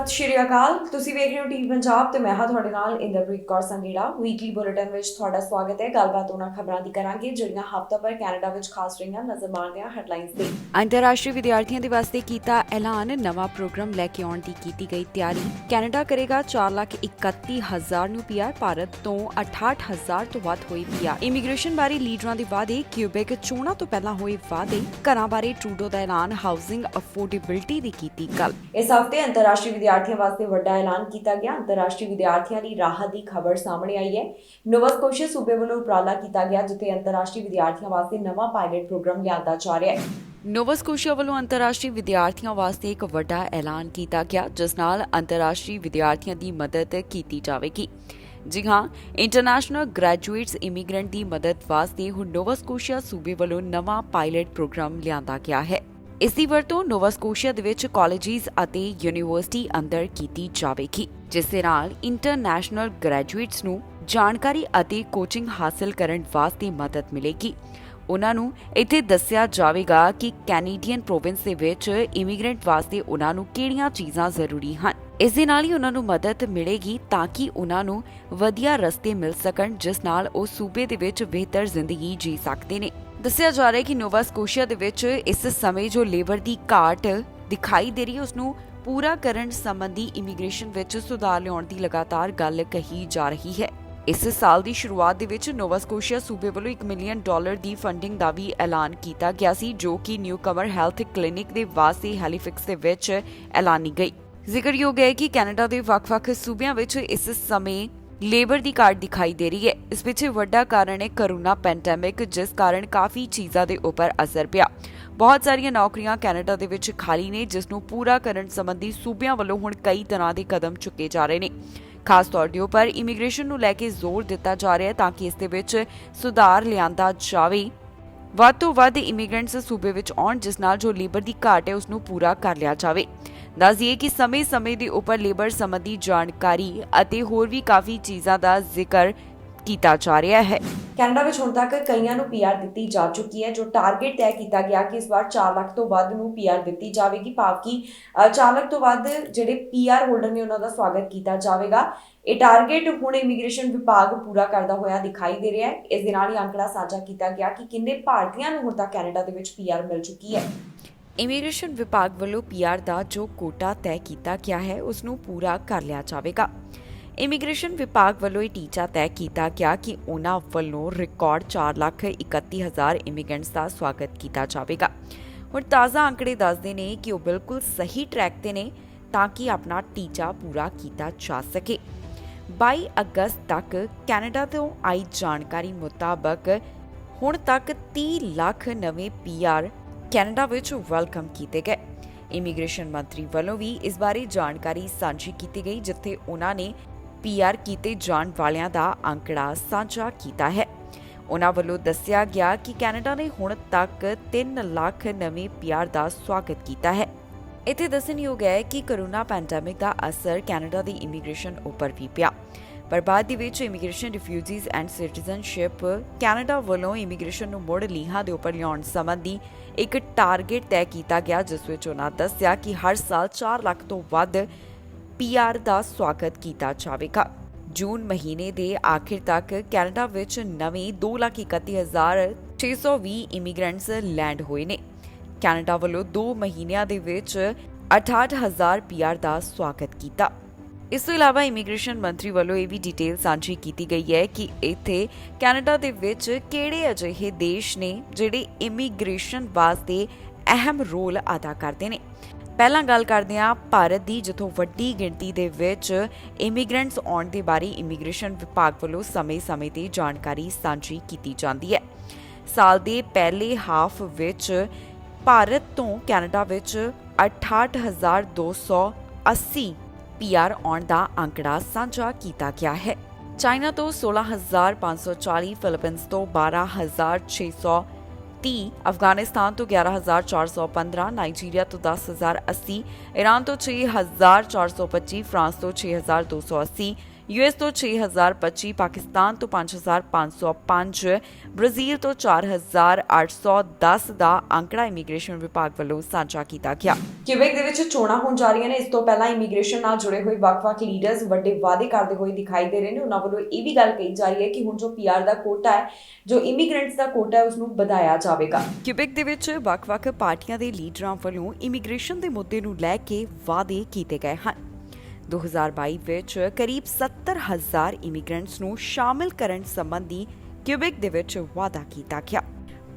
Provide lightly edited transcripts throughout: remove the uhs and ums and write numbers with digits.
ਸਤਿ ਸ਼੍ਰੀ ਅਕਾਲ। ਤੁਸੀਂ ਵੇਖ ਰਹੇ ਹੋ ਟੀਵੀ ਪੰਜਾਬ ਤੇ ਮੈਂ ਹਾਂ ਤੁਹਾਡੇ ਨਾਲ ਇੰਦਰਪ੍ਰੀਤ ਕੌਰ ਸੰਗੇੜਾ। ਵੀਕਲੀ ਬੁਲੇਟਿਨ ਵਿੱਚ ਤੁਹਾਡਾ ਸਵਾਗਤ ਹੈ। ਗੱਲਬਾਤ ਉਹਨਾਂ ਖਬਰਾਂ ਦੀ ਕਰਾਂਗੇ ਜਿਹੜੀਆਂ ਹਫ਼ਤਾ ਭਰ ਕੈਨੇਡਾ ਵਿੱਚ ਖਾਸ ਰਹੀਆਂ। ਨਜ਼ਰ ਮਾਰਦੇ ਹਾਂ ਹੈਡਲਾਈਨਸ ਤੇ। ਅੰਤਰਰਾਸ਼ਟਰੀ ਵਿਦਿਆਰਥੀਆਂ ਦੇ ਵਾਸਤੇ ਕੀਤਾ ਐਲਾਨ। ਨਵਾਂ ਪ੍ਰੋਗਰਾਮ ਲੈ ਕੇ ਆਉਣ ਦੀ ਕੀਤੀ ਗਈ ਤਿਆਰੀ। ਕੈਨੇਡਾ ਕਰੇਗਾ 4,31,000 ਨੂੰ ਪੀਆਰ। ਭਾਰਤ ਤੋਂ 68,000 ਤੋਂ ਵੱਧ ਹੋਏ ਪੀਆਰ। ਇਮੀਗ੍ਰੇਸ਼ਨ ਬਾਰੇ ਲੀਡਰਾਂ ਦੇ ਵਾਅਦੇ। ਕਿਊਬੈਕ ਚੋਣਾਂ ਤੋਂ ਪਹਿਲਾਂ ਹੋਏ ਵਾਅਦੇ। ਘਰਾਂ ਬਾਰੇ ਟਰੂਡੋ ਦਾ ਐਲਾਨ। ਹਾਊਸਿੰਗ ਅਫੋਰਡੇਬਿਲਟੀ ਦੀ ਕੀਤੀ ਗੱਲ। ਇਸ ਹਫ਼ਤੇ ਅੰਤਰਰਾਸ਼ਟਰੀ ਵਿਦਿਆਰਥੀਆਂ ਵਾਸਤੇ ਵੱਡਾ ਐਲਾਨ ਕੀਤਾ ਗਿਆ। ਅੰਤਰਰਾਸ਼ਟਰੀ ਵਿਦਿਆਰਥੀਆਂ ਲਈ ਰਾਹਤ ਦੀ ਖਬਰ ਸਾਹਮਣੇ ਆਈ ਹੈ। ਨੋਵਾ ਸਕੋਸ਼ੀਆ ਸੂਬੇ ਵੱਲੋਂ ਉਪਰਾਲਾ ਕੀਤਾ ਗਿਆ ਜਿੱਥੇ ਅੰਤਰਰਾਸ਼ਟਰੀ ਵਿਦਿਆਰਥੀਆਂ ਵਾਸਤੇ ਨਵਾਂ ਪਾਇਲਟ ਪ੍ਰੋਗਰਾਮ ਲਿਆਂਦਾ ਜਾ ਰਿਹਾ ਹੈ। ਨੋਵਾ ਸਕੋਸ਼ੀਆ ਵੱਲੋਂ ਅੰਤਰਰਾਸ਼ਟਰੀ ਵਿਦਿਆਰਥੀਆਂ ਵਾਸਤੇ ਇੱਕ ਵੱਡਾ ਐਲਾਨ ਕੀਤਾ ਗਿਆ ਜਿਸ ਨਾਲ ਅੰਤਰਰਾਸ਼ਟਰੀ ਵਿਦਿਆਰਥੀਆਂ ਦੀ ਮਦਦ ਕੀਤੀ ਜਾਵੇਗੀ। ਜੀ ਹਾਂ, ਇੰਟਰਨੈਸ਼ਨਲ ਗ੍ਰੈਜੂਏਟਸ ਇਮੀਗ੍ਰੈਂਟ ਦੀ ਮਦਦ ਵਾਸਤੇ ਹੁਣ ਨੋਵਾ ਸਕੋਸ਼ੀਆ ਸੂਬੇ ਵੱਲੋਂ ਨਵਾਂ ਪਾਇਲਟ ਪ੍ਰੋਗਰਾਮ ਲਿਆਂਦਾ ਗਿਆ ਹੈ। ਇਸ ਦੀ ਵਰਤੋਂ ਨੋਵਾ ਸਕੋਸ਼ੀਆ ਦੇ ਵਿੱਚ ਕਾਲਜਿਸ ਅਤੇ ਯੂਨੀਵਰਸਿਟੀ ਅੰਦਰ ਕੀਤੀ ਜਾਵੇਗੀ ਜਿਸ ਦੇ ਨਾਲ ਇੰਟਰਨੈਸ਼ਨਲ ਗ੍ਰੈਜੂਏਟਸ ਨੂੰ ਜਾਣਕਾਰੀ ਅਤੇ ਕੋਚਿੰਗ ਹਾਸਲ ਕਰਨ ਵਾਸਤੇ ਮਦਦ ਮਿਲੇਗੀ। ਉਹਨਾਂ ਨੂੰ ਇੱਥੇ ਦੱਸਿਆ ਜਾਵੇਗਾ ਕਿ ਕੈਨੇਡੀਅਨ ਪ੍ਰੋਵਿੰਸ ਦੇ ਵਿੱਚ ਇਮੀਗ੍ਰੈਂਟ ਵਾਸਤੇ ਉਹਨਾਂ ਨੂੰ ਕਿਹੜੀਆਂ ਚੀਜ਼ਾਂ ਜ਼ਰੂਰੀ ਹਨ। ਇਸ ਦੇ ਨਾਲ ਹੀ ਉਹਨਾਂ ਨੂੰ ਮਦਦ ਮਿਲੇਗੀ ਤਾਂ ਕਿ ਉਹਨਾਂ ਨੂੰ ਵਧੀਆ ਰਸਤੇ ਮਿਲ ਸਕਣ ਜਿਸ ਨਾਲ ਉਹ ਸੂਬੇ ਦੇ ਵਿੱਚ ਬਿਹਤਰ ਜ਼ਿੰਦਗੀ ਜੀ ਸਕਦੇ ਨੇ। ਦੱਸਿਆ ਜਾ ਰਿਹਾ ਹੈ ਕਿ ਨੋਵਾ ਸਕੋਸ਼ੀਆ ਦੇ ਵਿੱਚ ਇਸ ਸਮੇਂ ਜੋ ਲੇਬਰ ਦੀ ਘਾਟ ਦਿਖਾਈ ਦੇ ਰਹੀ ਹੈ ਉਸ ਨੂੰ ਪੂਰਾ ਕਰਨ ਸੰਬੰਧੀ ਇਮੀਗ੍ਰੇਸ਼ਨ ਵਿੱਚ ਸੁਧਾਰ ਲਿਆਉਣ ਦੀ ਲਗਾਤਾਰ ਗੱਲ ਕਹੀ ਜਾ ਰਹੀ ਹੈ। ਇਸ ਸਾਲ ਦੀ ਸ਼ੁਰੂਆਤ ਦੇ ਵਿੱਚ ਨੋਵਾ ਸਕੋਸ਼ੀਆ ਸੂਬੇ ਵੱਲੋਂ $1 ਮਿਲੀਅਨ ਦੀ ਫੰਡਿੰਗ ਦਾ ਵੀ ਐਲਾਨ ਕੀਤਾ ਗਿਆ ਸੀ ਜੋ ਕਿ ਨਿਊਕਮਰ ਹੈਲਥ ਕਲੀਨਿਕ ਦੇ ਵਾਸਤੇ ਹੈਲੀਫਿਕਸ ਦੇ ਵਿੱਚ ਐਲਾਨੀ ਗਈ। ਜ਼ਿਕਰਯੋਗ ਹੈ ਕਿ ਕੈਨੇਡਾ ਦੇ ਵੱਖ-ਵੱਖ ਸੂਬਿਆਂ ਵਿੱਚ ਇਸ ਸਮੇਂ ਲੇਬਰ ਦੀ ਘਾਟ ਦਿਖਾਈ ਦੇ ਰਹੀ ਹੈ। ਇਸ ਪਿੱਛੇ ਵੱਡਾ ਕਾਰਨ ਹੈ ਕਰੋਨਾ ਪੈਂਡੇਮਿਕ ਜਿਸ ਕਾਰਨ ਕਾਫੀ ਚੀਜ਼ਾਂ ਦੇ ਉੱਪਰ ਅਸਰ ਪਿਆ। ਬਹੁਤ ਸਾਰੀਆਂ ਨੌਕਰੀਆਂ ਕੈਨੇਡਾ ਦੇ ਵਿੱਚ ਖਾਲੀ ਨੇ ਜਿਸ ਨੂੰ ਪੂਰਾ ਕਰਨ ਸੰਬੰਧੀ ਸੂਬਿਆਂ ਵੱਲੋਂ ਹੁਣ ਕਈ ਤਰ੍ਹਾਂ ਦੇ ਕਦਮ ਚੁੱਕੇ ਜਾ ਰਹੇ ਨੇ। ਖਾਸ ਤੌਰ ਦੇ ਉੱਪਰ ਇਮੀਗ੍ਰੇਸ਼ਨ ਨੂੰ ਲੈ ਕੇ ਜ਼ੋਰ ਦਿੱਤਾ ਜਾ ਰਿਹਾ ਹੈ ਤਾਂ ਕਿ ਇਸ ਦੇ ਵਿੱਚ ਸੁਧਾਰ ਲਿਆਂਦਾ ਜਾਵੇ। ਵੱਧ ਤੋਂ ਵੱਧ ਇਮੀਗ੍ਰੈਂਟਸ ਸੂਬੇ ਵਿੱਚ ਆਉਣ ਜਿਸ ਨਾਲ ਜੋ ਲੇਬਰ ਦੀ ਘਾਟ ਹੈ ਉਸ ਨੂੰ ਪੂਰਾ ਕਰ ਲਿਆ ਜਾਵੇ। ਦੱਸ ਦਈਏ ਕਿ ਸਮੇਂ-ਸਮੇਂ ਦੇ ਉੱਪਰ ਲੇਬਰ ਸੰਬੰਧੀ ਜਾਣਕਾਰੀ ਅਤੇ ਹੋਰ ਵੀ ਕਾਫੀ ਚੀਜ਼ਾਂ ਦਾ ਜ਼ਿਕਰ ਕੀਤਾ ਜਾ ਰਿਹਾ ਹੈ। ਕੈਨੇਡਾ ਵਿੱਚ ਹੁਣ ਤੱਕ ਕਈਆਂ ਨੂੰ ਪੀਆਰ ਦਿੱਤੀ ਜਾ ਚੁੱਕੀ ਹੈ। ਜੋ ਟਾਰਗੇਟ ਤੈਅ ਕੀਤਾ ਗਿਆ ਕਿ ਇਸ ਵਾਰ 4 ਲੱਖ ਤੋਂ ਵੱਧ ਨੂੰ ਪੀਆਰ ਦਿੱਤੀ ਜਾਵੇਗੀ ਭਾਵ ਕਿ 4 ਲੱਖ ਤੋਂ ਵੱਧ ਜਿਹੜੇ ਪੀਆਰ ਹੋਲਡਰ ਨੇ ਉਹਨਾਂ ਦਾ ਸਵਾਗਤ ਕੀਤਾ ਜਾਵੇਗਾ। ਇਹ ਟਾਰਗੇਟ ਹੁਣ ਇਮੀਗ੍ਰੇਸ਼ਨ ਵਿਭਾਗ ਪੂਰਾ ਕਰਦਾ ਹੋਇਆ ਦਿਖਾਈ ਦੇ ਰਿਹਾ ਹੈ। ਇਸ ਦੇ ਨਾਲ ਹੀ ਅੰਕੜਾ ਸਾਂਝਾ ਕੀਤਾ ਗਿਆ ਕਿ ਕਿੰਨੇ ਭਾਰਤੀਆਂ ਨੂੰ ਹੁਣ ਤੱਕ ਕੈਨੇਡਾ ਦੇ ਵਿੱਚ ਪੀਆਰ ਮਿਲ ਚੁੱਕੀ ਹੈ। ਇਮੀਗ੍ਰੇਸ਼ਨ ਵਿਭਾਗ ਵੱਲੋਂ ਪੀਆਰ ਦਾ ਜੋ ਕੋਟਾ ਤੈਅ ਕੀਤਾ ਗਿਆ ਹੈ ਉਸ ਨੂੰ ਪੂਰਾ ਕਰ ਲਿਆ ਜਾਵੇਗਾ। ਇਮੀਗ੍ਰੇਸ਼ਨ ਵਿਭਾਗ ਵੱਲੋਂ ਇਹ ਟੀਚਾ ਤੈਅ ਕੀਤਾ ਗਿਆ ਕਿ ਉਹਨਾਂ ਵੱਲੋਂ ਰਿਕਾਰਡ 4,31,000 ਇਮੀਗ੍ਰੈਂਟਸ ਦਾ ਸਵਾਗਤ ਕੀਤਾ ਜਾਵੇਗਾ। ਹੁਣ ਤਾਜ਼ਾ ਅੰਕੜੇ ਦੱਸਦੇ ਨੇ ਕਿ ਉਹ ਬਿਲਕੁਲ ਸਹੀ ਟਰੈਕ ਤੇ ਨੇ ਤਾਂ ਕਿ ਆਪਣਾ ਟੀਚਾ ਪੂਰਾ ਕੀਤਾ ਜਾ ਸਕੇ। 22 ਅਗਸਤ ਤੱਕ ਕੈਨੇਡਾ ਤੋਂ ਆਈ ਜਾਣਕਾਰੀ ਮੁਤਾਬਕ ਹੁਣ ਤੱਕ 30 ਲੱਖ ਨਵੇਂ ਪੀਆਰ ਕੈਨੇਡਾ ਵਿੱਚ ਵੈਲਕਮ ਕੀਤੇ ਗਏ। ਇਮੀਗ੍ਰੇਸ਼ਨ ਮੰਤਰੀ ਵੱਲੋਂ ਵੀ ਇਸ ਬਾਰੇ ਜਾਣਕਾਰੀ ਸਾਂਝੀ ਕੀਤੀ ਗਈ ਜਿੱਥੇ ਉਹਨਾਂ ਨੇ ਪੀਆਰ ਕੀਤੇ ਜਾਣ ਵਾਲਿਆਂ ਦਾ ਅੰਕੜਾ ਸਾਂਝਾ ਕੀਤਾ ਹੈ। ਉਹਨਾਂ ਵੱਲੋਂ ਦੱਸਿਆ ਗਿਆ ਕਿ ਕੈਨੇਡਾ ਨੇ ਹੁਣ ਤੱਕ 3 ਲੱਖ ਨਵੇਂ ਪੀਆਰ ਦਾ ਸਵਾਗਤ ਕੀਤਾ ਹੈ। ਇੱਥੇ ਦੱਸਣਯੋਗ ਹੈ ਕਿ ਕਰੋਨਾ ਪੈਂਡੇਮਿਕ ਦਾ ਅਸਰ ਕੈਨੇਡਾ ਦੀ ਇਮੀਗ੍ਰੇਸ਼ਨ ਉੱਪਰ ਵੀ ਪਿਆ ਪਰ ਬਾਅਦ ਦੇ ਵਿੱਚ immigration refugees and citizenship Canada ਵੱਲੋਂ ਇਮੀਗ੍ਰੇਸ਼ਨ ਨੂੰ ਮੁੜ ਲੀਹਾਂ ਦੇ ਉੱਪਰ ਲਿਆਉਣ ਸੰਬੰਧੀ ਇੱਕ ਟਾਰਗੇਟ ਤੈਅ ਕੀਤਾ ਗਿਆ ਜਿਸ ਵਿੱਚ ਉਹਨਾਂ ਦੱਸਿਆ ਕਿ ਹਰ ਸਾਲ 4 ਲੱਖ ਤੋਂ ਵੱਧ ਪੀਆਰ ਦਾ ਸਵਾਗਤ ਕੀਤਾ ਜਾਵੇਗਾ। ਜੂਨ ਮਹੀਨੇ ਦੇ ਆਖਿਰ ਤੱਕ ਕੈਨੇਡਾ ਵਿੱਚ ਨਵੇਂ 2,31,620 ਇਮੀਗ੍ਰੈਂਟਸ ਲੈਂਡ ਹੋਏ ਨੇ। ਕੈਨੇਡਾ ਵੱਲੋਂ 2 ਮਹੀਨਿਆਂ ਦੇ ਵਿੱਚ 68,000 ਪੀਆਰ ਦਾ ਸਵਾਗਤ ਕੀਤਾ। ਇਸ ਤੋਂ ਇਲਾਵਾ ਇਮੀਗ੍ਰੇਸ਼ਨ ਮੰਤਰੀ ਵੱਲੋਂ ਇਹ ਵੀ ਡਿਟੇਲ ਸਾਂਝੀ ਕੀਤੀ ਗਈ ਹੈ ਕਿ ਇੱਥੇ ਕੈਨੇਡਾ ਦੇ ਵਿੱਚ ਕਿਹੜੇ ਅਜਿਹੇ ਦੇਸ਼ ਨੇ ਜਿਹੜੇ ਇਮੀਗ੍ਰੇਸ਼ਨ ਵਾਸਤੇ ਅਹਿਮ ਰੋਲ ਅਦਾ ਕਰਦੇ ਨੇ। ਪਹਿਲਾਂ ਗੱਲ ਕਰਦੇ ਹਾਂ ਭਾਰਤ ਦੀ ਜਿੱਥੋਂ ਵੱਡੀ ਗਿਣਤੀ ਦੇ ਵਿੱਚ ਇਮੀਗ੍ਰੈਂਟਸ ਆਉਣ ਦੇ ਬਾਰੇ ਇਮੀਗ੍ਰੇਸ਼ਨ ਵਿਭਾਗ ਵੱਲੋਂ ਸਮੇਂ-ਸਮੇਂ ਤੇ ਜਾਣਕਾਰੀ ਸਾਂਝੀ ਕੀਤੀ ਜਾਂਦੀ ਹੈ। ਸਾਲ ਦੇ ਪਹਿਲੇ ਹਾਫ ਵਿੱਚ ਭਾਰਤ ਤੋਂ ਕੈਨੇਡਾ ਵਿੱਚ 68,280 ਪੀਆਰ ਆਉਣ ਦਾ ਅੰਕੜਾ ਸਾਂਝਾ ਕੀਤਾ ਗਿਆ ਹੈ। ਚਾਈਨਾ ਤੋਂ 16,540, ਫਿਲੀਪੀਨਸ ਤੋਂ 12,630, ਅਫਗਾਨਿਸਤਾਨ ਤੋਂ 11,415, ਨਾਈਜੀਰੀਆ ਤੋਂ 10,080, ਈਰਾਨ ਤੋਂ 6,425, ਫਰਾਂਸ ਤੋਂ 6,280, US ਤੋਂ 6025, ਪਾਕਿਸਤਾਨ ਤੋਂ 5505, ਬ੍ਰਾਜ਼ੀਲ ਤੋਂ 4810 ਦਾ ਅੰਕੜਾ ਇਮੀਗ੍ਰੇਸ਼ਨ ਵਿਭਾਗ ਵੱਲੋਂ ਸਾਂਝਾ ਕੀਤਾ ਗਿਆ। ਕਿਊਬੈਕ ਦੇ ਵਿੱਚ ਚੋਣਾਂ ਹੋਣ ਜਾ ਰਹੀਆਂ ਨੇ। ਇਸ ਤੋਂ ਪਹਿਲਾਂ ਇਮੀਗ੍ਰੇਸ਼ਨ ਨਾਲ ਜੁੜੇ ਹੋਏ ਵੱਖ-ਵੱਖ ਲੀਡਰਸ ਵੱਡੇ ਵਾਅਦੇ ਕਰਦੇ ਹੋਏ ਦਿਖਾਈ ਦੇ ਰਹੇ ਨੇ। ਉਹਨਾਂ ਵੱਲੋਂ ਇਹ ਵੀ ਗੱਲ ਕਹੀ ਜਾ ਰਹੀ ਹੈ ਕਿ ਹੁਣ ਜੋ ਪੀਆਰ ਦਾ ਕੋਟਾ ਹੈ, ਜੋ ਇਮੀਗ੍ਰੈਂਟਸ ਦਾ ਕੋਟਾ ਹੈ, ਉਸ ਨੂੰ ਵਧਾਇਆ ਜਾਵੇਗਾ। ਕਿਊਬੈਕ ਦੇ ਵਿੱਚ ਵੱਖ-ਵੱਖ ਪਾਰਟੀਆਂ ਦੇ ਲੀਡਰਾਂ ਵੱਲੋਂ ਇਮੀਗ੍ਰੇਸ਼ਨ ਦੇ ਮੁੱਦੇ ਨੂੰ ਲੈ ਕੇ ਵਾਅਦੇ ਕੀਤੇ ਗਏ ਹਨ। 2022 ਵਿੱਚ ਕਰੀਬ 70,000 ਇਮੀਗ੍ਰੈਂਟਸ ਨੂੰ ਸ਼ਾਮਿਲ ਕਰਨ ਸੰਬੰਧੀ ਕਿਊਬੈਕ ਦੇ ਵਿੱਚ ਵਾਅਦਾ ਕੀਤਾ ਗਿਆ।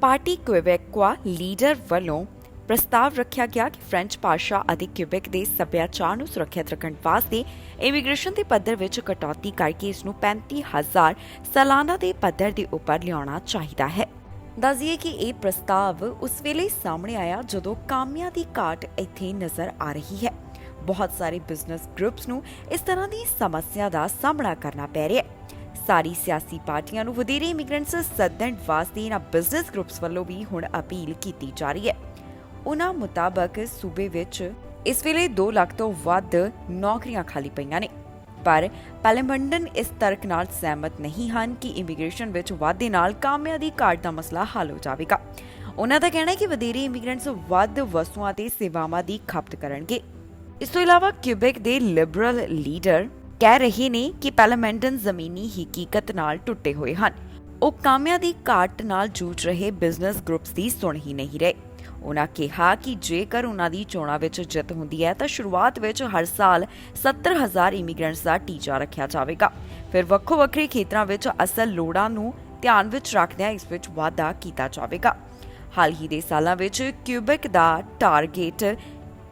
ਪਾਰਟੀ ਕੁਇਬੈਕਵਾ ਲੀਡਰ ਵੱਲੋਂ ਪ੍ਰਸਤਾਵ ਰੱਖਿਆ ਗਿਆ ਕਿ ਫ੍ਰੈਂਚ ਭਾਸ਼ਾ ਅਤੇ ਕਿਊਬੈਕ ਦੇ ਸੱਭਿਆਚਾਰ ਨੂੰ ਸੁਰੱਖਿਅਤ ਰੱਖਣ ਵਾਸਤੇ ਇਮੀਗ੍ਰੇਸ਼ਨ ਦੇ ਪੱਧਰ ਵਿੱਚ ਕਟੌਤੀ ਕਰਕੇ ਇਸ ਨੂੰ 35,000 ਸਾਲਾਨਾ ਦੇ ਪੱਧਰ ਦੇ ਉੱਪਰ ਲਿਆਉਣਾ ਚਾਹੀਦਾ ਹੈ। ਦੱਸਦੀਏ ਕਿ ਇਹ ਪ੍ਰਸਤਾਵ ਉਸ ਵੇਲੇ ਸਾਹਮਣੇ ਆਇਆ ਜਦੋਂ ਕਾਮਿਆਂ ਦੀ ਘਾਟ ਇੱਥੇ ਨਜ਼ਰ ਆ ਰਹੀ ਹੈ। ਬਹੁਤ ਸਾਰੇ ਬਿਜ਼ਨਸ ਗਰੁੱਪਸ ਨੂੰ ਇਸ ਤਰ੍ਹਾਂ ਦੀ ਸਮੱਸਿਆ ਦਾ ਸਾਹਮਣਾ ਕਰਨਾ ਪੈ ਰਿਹਾ ਹੈ। ਸਾਰੀ ਸਿਆਸੀ ਪਾਰਟੀਆਂ ਨੂੰ ਵਧੇਰੇ ਇਮੀਗ੍ਰੈਂਟਸ ਸੱਦਣ ਵਾਸਤੇ ਇਹਨਾਂ ਬਿਜ਼ਨਸ ਗਰੁੱਪਸ ਵੱਲੋਂ ਵੀ ਹੁਣ ਅਪੀਲ ਕੀਤੀ ਜਾ ਰਹੀ ਹੈ। ਉਹਨਾਂ ਮੁਤਾਬਕ ਸੂਬੇ ਵਿੱਚ ਇਸ ਵੇਲੇ 2 ਲੱਖ ਤੋਂ ਵੱਧ ਨੌਕਰੀਆਂ ਖਾਲੀ ਪਈਆਂ ਨੇ, ਪਰ ਪਾਰਲੀਮੈਂਟਨ ਇਸ ਤਰਕ ਨਾਲ ਸਹਿਮਤ ਨਹੀਂ ਹਨ ਕਿ ਇਮੀਗ੍ਰੇਸ਼ਨ ਵਿੱਚ ਵਾਧੇ ਨਾਲ ਕਾਮਿਆਂ ਦੀ ਘਾਟ ਦਾ ਮਸਲਾ ਹੱਲ ਹੋ ਜਾਵੇਗਾ। ਉਹਨਾਂ ਦਾ ਕਹਿਣਾ ਹੈ ਕਿ ਵਧੇਰੇ ਇਮੀਗ੍ਰੈਂਟਸ ਵੱਧ ਵਸਤੂਆਂ ਤੇ ਸੇਵਾਵਾਂ ਦੀ ਖਪਤ ਕਰਨਗੇ। ਇਸ ਤੋਂ ਇਲਾਵਾ ਕਿਊਬੈਕ ਦੇ ਲਿਬਰਲ ਲੀਡਰ ਕਹਿ ਰਹੇ ਨੇ ਕਿ ਪਾਰਲੀਮੈਂਟਨ ਜ਼ਮੀਨੀ ਹਕੀਕਤ ਨਾਲ ਟੁੱਟੇ ਹੋਏ ਹਨ। ਉਹ ਕਾਮਿਆਂ ਦੀ ਘਾਟ ਨਾਲ ਜੂਝ ਰਹੇ ਬਿਜ਼ਨਸ ਗਰੁੱਪਸ ਦੀ ਸੁਣ ਹੀ ਨਹੀਂ ਰਹੇ। ਉਹਨਾਂ ਕਿਹਾ ਕਿ ਜੇਕਰ ਉਹਨਾਂ ਦੀ ਚੋਣਾਂ ਵਿੱਚ ਜਿੱਤ ਹੁੰਦੀ ਹੈ ਤਾਂ ਸ਼ੁਰੂਆਤ ਵਿੱਚ ਹਰ ਸਾਲ 70,000 ਇਮੀਗ੍ਰੈਂਟਸ ਦਾ ਟੀਚਾ ਰੱਖਿਆ ਜਾਵੇਗਾ। ਫਿਰ ਵੱਖੋ-ਵੱਖਰੇ ਖੇਤਰਾਂ ਵਿੱਚ ਅਸਲ ਲੋੜਾਂ ਨੂੰ ਧਿਆਨ ਵਿੱਚ ਰੱਖਦਿਆਂ ਇਸ ਵਿੱਚ ਵਾਧਾ ਕੀਤਾ ਜਾਵੇਗਾ। ਹਾਲ ਹੀ ਦੇ ਸਾਲਾਂ ਵਿੱਚ ਕਿਊਬੈਕ ਦਾ ਟਾਰਗੇਟ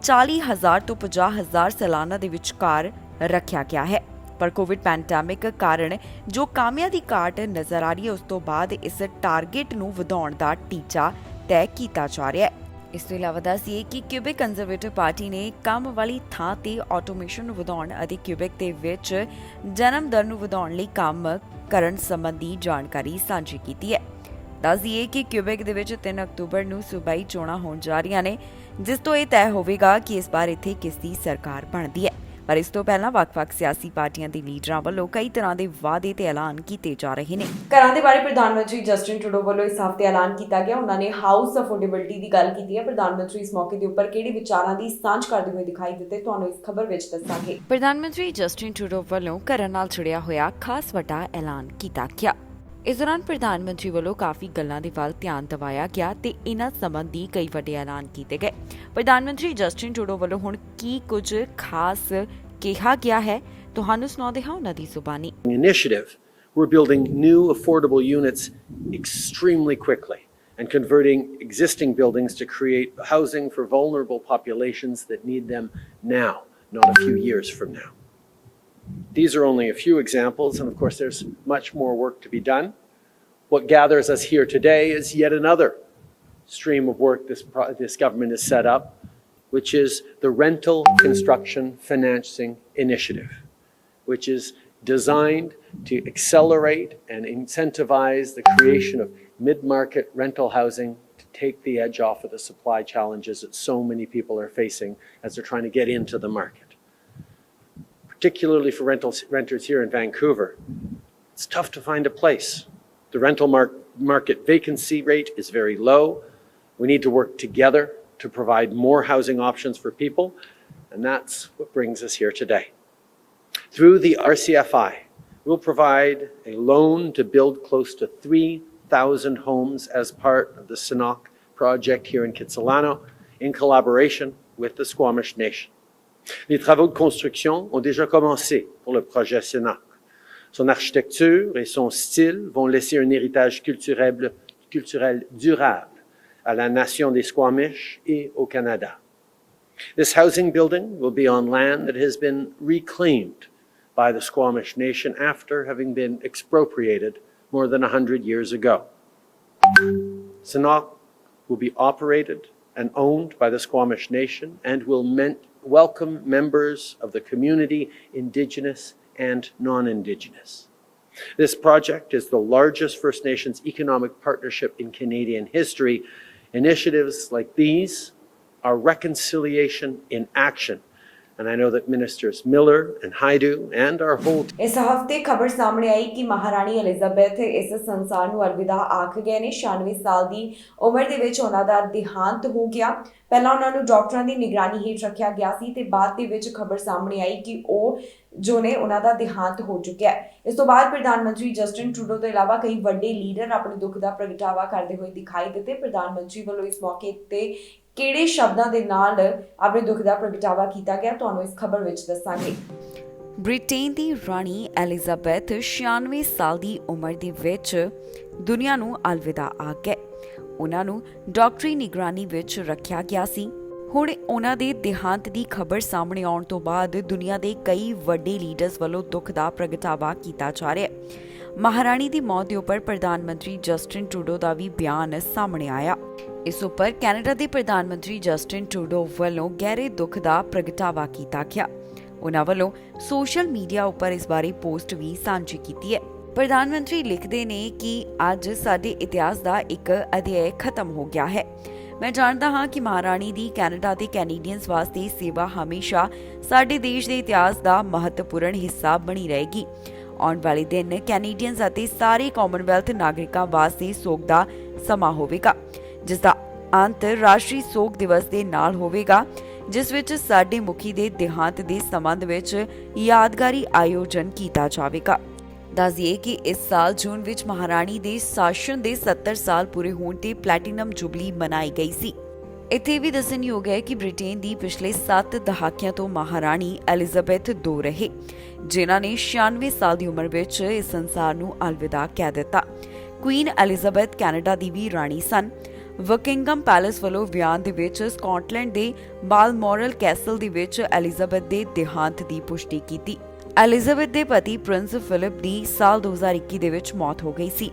40,000 ਤੋਂ 50,000 ਸਾਲਾਨਾ ਦੇ ਵਿਚਕਾਰ ਰੱਖਿਆ ਗਿਆ ਹੈ, ਪਰ ਕੋਵਿਡ ਪੈਂਡੈਮਿਕ ਕਾਰਨ ਜੋ ਕਾਮਿਆਂ ਦੀ ਘਾਟ ਨਜ਼ਰ ਆ ਰਹੀ ਹੈ, ਉਸ ਤੋਂ ਬਾਅਦ ਇਸ ਟਾਰਗੇਟ ਨੂੰ ਵਧਾਉਣ ਦਾ ਟੀਚਾ ਤੈਅ ਕੀਤਾ ਜਾ ਰਿਹਾ ਹੈ। ਇਸ ਤੋਂ ਇਲਾਵਾ ਦੱਸੀਏ ਕਿ ਕਿਊਬੈਕ ਕੰਜ਼ਰਵੇਟਿਵ ਪਾਰਟੀ ਨੇ ਕੰਮ ਵਾਲੀ ਥਾਂ ਤੇ ਆਟੋਮੇਸ਼ਨ ਨੂੰ ਵਧਾਉਣ ਅਤੇ ਕਿਊਬੈਕ ਦੇ ਵਿੱਚ ਜਨਮ ਦਰ ਨੂੰ ਵਧਾਉਣ ਲਈ ਕੰਮ ਕਰਨ ਸੰਬੰਧੀ ਜਾਣਕਾਰੀ ਸਾਂਝੀ ਕੀਤੀ ਹੈ। ਦੱਸਦੀਏ ਕਿ ਕਿਊਬੈਕ ਦੇ ਵਿੱਚ 3 ਅਕਤੂਬਰ ਨੂੰ ਸੂਬਾਈ ਚੋਣਾਂ ਹੋਣ ਜਾ ਰਹੀਆਂ ਨੇ, ਜਿਸ ਤੋਂ ਇਹ ਤੈਅ ਹੋਵੇਗਾ ਕਿ ਇਸ ਵਾਰ ਇੱਥੇ ਕਿਸ ਦੀ ਸਰਕਾਰ ਬਣਦੀ ਹੈ। ਪਰ ਇਸ ਤੋਂ ਪਹਿਲਾਂ ਵੱਖ-ਵੱਖ ਸਿਆਸੀ ਪਾਰਟੀਆਂ ਦੇ ਲੀਡਰਾਂ ਵੱਲੋਂ ਕਈ ਤਰ੍ਹਾਂ ਦੇ ਵਾਅਦੇ ਤੇ ਐਲਾਨ ਕੀਤੇ ਜਾ ਰਹੇ ਨੇ। ਘਰਾਂ ਦੇ ਬਾਰੇ ਪ੍ਰਧਾਨ ਮੰਤਰੀ ਜਸਟਿਨ ਟਰੂਡੋ ਵੱਲੋਂ ਇਸ ਹਫ਼ਤੇ ਐਲਾਨ ਕੀਤਾ ਗਿਆ। ਉਹਨਾਂ ਨੇ ਹਾਊਸ ਅਫੋਰਡੇਬਿਲਟੀ ਦੀ ਗੱਲ ਕੀਤੀ ਹੈ। ਪ੍ਰਧਾਨ ਮੰਤਰੀ ਇਸ ਮੌਕੇ ਦੇ ਉੱਪਰ ਕਿਹੜੇ ਵਿਚਾਰਾਂ ਦੀ ਸਾਂਝ ਕਰਦੇ ਹੋਏ ਦਿਖਾਈ ਦਿੱਤੇ, ਤੁਹਾਨੂੰ ਇਸ ਖਬਰ ਵਿੱਚ ਦੱਸਾਂਗੇ। ਪ੍ਰਧਾਨ ਮੰਤਰੀ ਜਸਟਿਨ ਟਰੂਡੋ ਵੱਲੋਂ ਘਰਾਂ ਨਾਲ ਜੁੜਿਆ ਹੋਇਆ ਖਾਸ ਵੱਡਾ ਐਲਾਨ ਕੀਤਾ ਗਿਆ। ਇਸ ਦੌਰਾਨ ਪ੍ਰਧਾਨ ਮੰਤਰੀ ਵੱਲੋਂ ਕਾਫੀ ਗੱਲਾਂ ਦੇ ਵੱਲ ਧਿਆਨ ਦਿਵਾਇਆ ਗਿਆ ਤੇ ਇਹਨਾਂ ਸੰਬੰਧੀ ਕਈ ਵੱਡੇ ਐਲਾਨ ਕੀਤੇ ਗਏ। ਪ੍ਰਧਾਨ ਮੰਤਰੀ ਜਸਟਿਨ ਟਰੂਡੋ ਵੱਲੋਂ ਹੁਣ ਕੀ ਕੁਝ ਖਾਸ ਕਿਹਾ ਗਿਆ ਹੈ, ਤੁਹਾਨੂੰ ਸੁਣਾਉਂਦੇ ਹਾਂ ਉਹਨਾਂ ਦੀ ਜ਼ੁਬਾਨੀ। Initiative, we're building new affordable units extremely quickly and converting existing buildings to create housing for vulnerable populations that need them now, not a few years from now. These are only a few examples, and of course there's much more work to be done. What gathers us here today is yet another stream of work this government has set up, which is the Rental Construction Financing Initiative, which is designed to accelerate and incentivize the creation of mid-market rental housing to take the edge off of the supply challenges that so many people are facing as they're trying to get into the market. Particularly for renters here in Vancouver, it's tough to find a place. The rental market vacancy rate is very low. We need to work together to provide more housing options for people, and that's what brings us here today. Through the RCFI, we'll provide a loan to build close to 3,000 homes as part of the Sinnock project here in Kitsilano in collaboration with the Squamish Nation. Les travaux de construction ont déjà commencé pour le projet Sinnock. Son architecture et son style vont laisser un héritage culturel durable à la nation des Squamish et au Canada. This housing building will be on land that has been reclaimed by the Squamish Nation after having been expropriated more than 100 years ago. Sinnock will be operated and owned by the Squamish Nation and will welcome members of the community, Indigenous and non-Indigenous. This project is the largest First Nations economic partnership in Canadian history. Initiatives like these are reconciliation in action And I know that Ministers Miller and Haidu and our whole ਇਸ ਹਫਤੇ ਖਬਰ ਸਾਹਮਣੇ ਆਈ ਕਿ ਮਹਾਰਾਣੀ Elizabeth ਇਸ ਸੰਸਾਰ ਨੂੰ ਅਲਵਿਦਾ ਆਖ ਗਏ ਨੇ। 96 ਸਾਲ ਦੀ ਉਮਰ ਦੇ ਵਿੱਚ ਉਹਨਾਂ ਦਾ ਦੇਹਾਂਤ ਹੋ ਗਿਆ। ਪਹਿਲਾਂ ਉਹਨਾਂ ਨੂੰ ਡਾਕਟਰਾਂ ਦੀ ਨਿਗਰਾਨੀ ਹੇਠ ਰੱਖਿਆ ਗਿਆ ਸੀ ਤੇ ਬਾਅਦ ਦੇ ਵਿੱਚ ਖਬਰ ਸਾਹਮਣੇ ਆਈ ਕਿ ਉਹ ਜੋ ਨੇ ਉਹਨਾਂ ਦਾ ਦੇਹਾਂਤ ਹੋ ਚੁੱਕਿਆ ਹੈ। ਇਸ ਤੋਂ ਬਾਅਦ ਪ੍ਰਧਾਨ ਮੰਤਰੀ ਜਸਟਿਨ ਟਰੂਡੋ ਤੋਂ ਇਲਾਵਾ ਕਈ ਵੱਡੇ ਲੀਡਰ ਆਪਣੇ ਦੁੱਖ ਦਾ ਪ੍ਰਗਟਾਵਾ ਕਰਦੇ ਹੋਏ ਦਿਖਾਈ ਦਿੱਤੇ। ਪ੍ਰਧਾਨ ਮੰਤਰੀ ਵੱਲੋਂ ਇਸ ਮੌਕੇ ਤੇ ਕਿਹੜੇ ਸ਼ਬਦਾਂ ਦੇ ਨਾਲ ਆਪਣੇ ਦੁੱਖ ਦਾ ਪ੍ਰਗਟਾਵਾ ਕੀਤਾ ਗਿਆ, ਤੁਹਾਨੂੰ ਇਸ ਖਬਰ ਵਿੱਚ ਦੱਸਾਂਗੇ। ਬ੍ਰਿਟੇਨ ਦੀ ਰਾਣੀ ਐਲਿਜ਼ਾਬੈਥ 96 ਸਾਲ ਦੀ ਉਮਰ ਦੇ ਵਿੱਚ ਦੁਨੀਆ ਨੂੰ ਅਲਵਿਦਾ ਆਖ ਗਏ। ਉਹਨਾਂ ਨੂੰ ਡਾਕਟਰੀ ਨਿਗਰਾਨੀ ਵਿੱਚ ਰੱਖਿਆ ਗਿਆ ਸੀ। ਹੁਣ ਉਹਨਾਂ ਦੇ ਦੇਹਾਂਤ ਦੀ ਖਬਰ ਸਾਹਮਣੇ ਆਉਣ ਤੋਂ ਬਾਅਦ ਦੁਨੀਆ ਦੇ ਕਈ ਵੱਡੇ ਲੀਡਰਸ ਵੱਲੋਂ ਦੁੱਖ ਦਾ ਪ੍ਰਗਟਾਵਾ ਕੀਤਾ ਜਾ ਰਿਹਾ ਹੈ। ਮਹਾਰਾਣੀ ਦੀ ਮੌਤ ਦੇ ਉੱਪਰ ਪ੍ਰਧਾਨ ਮੰਤਰੀ ਜਸਟਿਨ ਟਰੂਡੋ ਦਾ ਵੀ ਬਿਆਨ ਸਾਹਮਣੇ ਆਇਆ। ਇਸ ਉੱਪਰ ਕੈਨੇਡਾ ਦੇ ਪ੍ਰਧਾਨ ਮੰਤਰੀ ਜਸਟਿਨ ਟਰੂਡੋ ਵੱਲੋਂ ਗਹਿਰੇ ਦੁੱਖ ਦਾ ਪ੍ਰਗਟਾਵਾ ਕੀਤਾ ਗਿਆ। ਉਹਨਾਂ ਵੱਲੋਂ ਸੋਸ਼ਲ ਮੀਡੀਆ ਉੱਪਰ ਇਸ ਬਾਰੇ ਪੋਸਟ ਵੀ ਸਾਂਝੀ ਕੀਤੀ ਹੈ। ਪ੍ਰਧਾਨ ਮੰਤਰੀ ਲਿਖਦੇ ਨੇ ਕਿ ਅੱਜ ਸਾਡੇ ਇਤਿਹਾਸ ਦਾ ਇੱਕ ਅਧਿਆਇ ਖਤਮ ਹੋ ਗਿਆ ਹੈ। ਮੈਂ ਜਾਣਦਾ ਹਾਂ ਕਿ ਮਹਾਰਾਣੀ ਦੀ ਕੈਨੇਡਾ ਤੇ ਕੈਨੇਡੀਅਨਸ ਵਾਸਤੇ ਸੇਵਾ ਹਮੇਸ਼ਾ ਸਾਡੇ ਦੇਸ਼ ਦੇ ਇਤਿਹਾਸ ਦਾ ਮਹੱਤਵਪੂਰਨ ਹਿੱਸਾ ਬਣੀ ਰਹੇਗੀ। ਆਉਣ ਵਾਲੇ ਦਿਨ ਕੈਨੇਡੀਅਨਸ ਅਤੇ ਸਾਰੇ ਕਾਮਨਵੈਲਥ ਨਾਗਰਿਕਾਂ ਵਾਸਤੇ ਸੋਗ ਦਾ ਸਮਾਂ ਹੋਵੇਗਾ, ਜਿਸ ਦਾ ਅੰਤ ਰਾਸ਼ਟਰੀ ਸੋਗ ਦਿਵਸ ਦੇ ਨਾਲ ਹੋਵੇਗਾ, ਜਿਸ ਵਿੱਚ ਸਾਡੇ ਮੁਖੀ ਦੇ ਦੇਹਾਂਤ ਦੇ ਸੰਬੰਧ ਵਿੱਚ ਯਾਦਗਾਰੀ ਆਯੋਜਨ ਕੀਤਾ ਜਾਵੇਗਾ। ਦੱਸ ਦਈਏ ਕਿ ਇਸ ਸਾਲ ਜੂਨ ਵਿੱਚ ਮਹਾਰਾਣੀ ਦੇ ਸ਼ਾਸਨ ਦੇ 70 ਸਾਲ ਪੂਰੇ ਹੋਣ ਤੇ ਪਲੈਟੀਨਮ ਜੁਬਲੀ ਮਨਾਈ ਗਈ ਸੀ। ਇੱਥੇ ਵੀ ਦੱਸਣਯੋਗ ਹੈ ਕਿ ਬ੍ਰਿਟੇਨ ਦੀ ਪਿਛਲੇ 7 ਦਹਾਕਿਆਂ ਤੋਂ ਮਹਾਰਾਣੀ ਐਲਿਜ਼ਾਬੈਥ II ਰਹੇ, ਜਿਨ੍ਹਾਂ ਨੇ 96 ਸਾਲ ਦੀ ਉਮਰ ਵਿੱਚ ਇਸ ਸੰਸਾਰ ਨੂੰ ਅਲਵਿਦਾ ਕਹਿ ਦਿੱਤਾ। ਕੁਈਨ ਐਲਿਜ਼ਾਬੈਥ ਕੈਨੇਡਾ ਦੀ ਵੀ ਰਾਣੀ ਸਨ। ਬਕਿੰਗਮ ਪੈਲੇਸ ਵੱਲੋਂ ਬਿਆਨ ਦੇ ਵਿੱਚ ਸਕਾਟਲੈਂਡ ਦੇ ਬਾਲਮੋਰਲ ਕੈਸਲ ਦੇ ਵਿੱਚ ਐਲਿਜ਼ਾਬੈਥ ਦੇ ਦੇਹਾਂਤ ਦੀ ਪੁਸ਼ਟੀ ਕੀਤੀ। ਐਲਿਜ਼ਾਬੈਥ ਦੇ ਪਤੀ ਪ੍ਰਿੰਸ ਫਿਲਿਪ ਦੀ ਸਾਲ 2021 ਦੇ ਵਿੱਚ ਮੌਤ ਹੋ ਗਈ ਸੀ।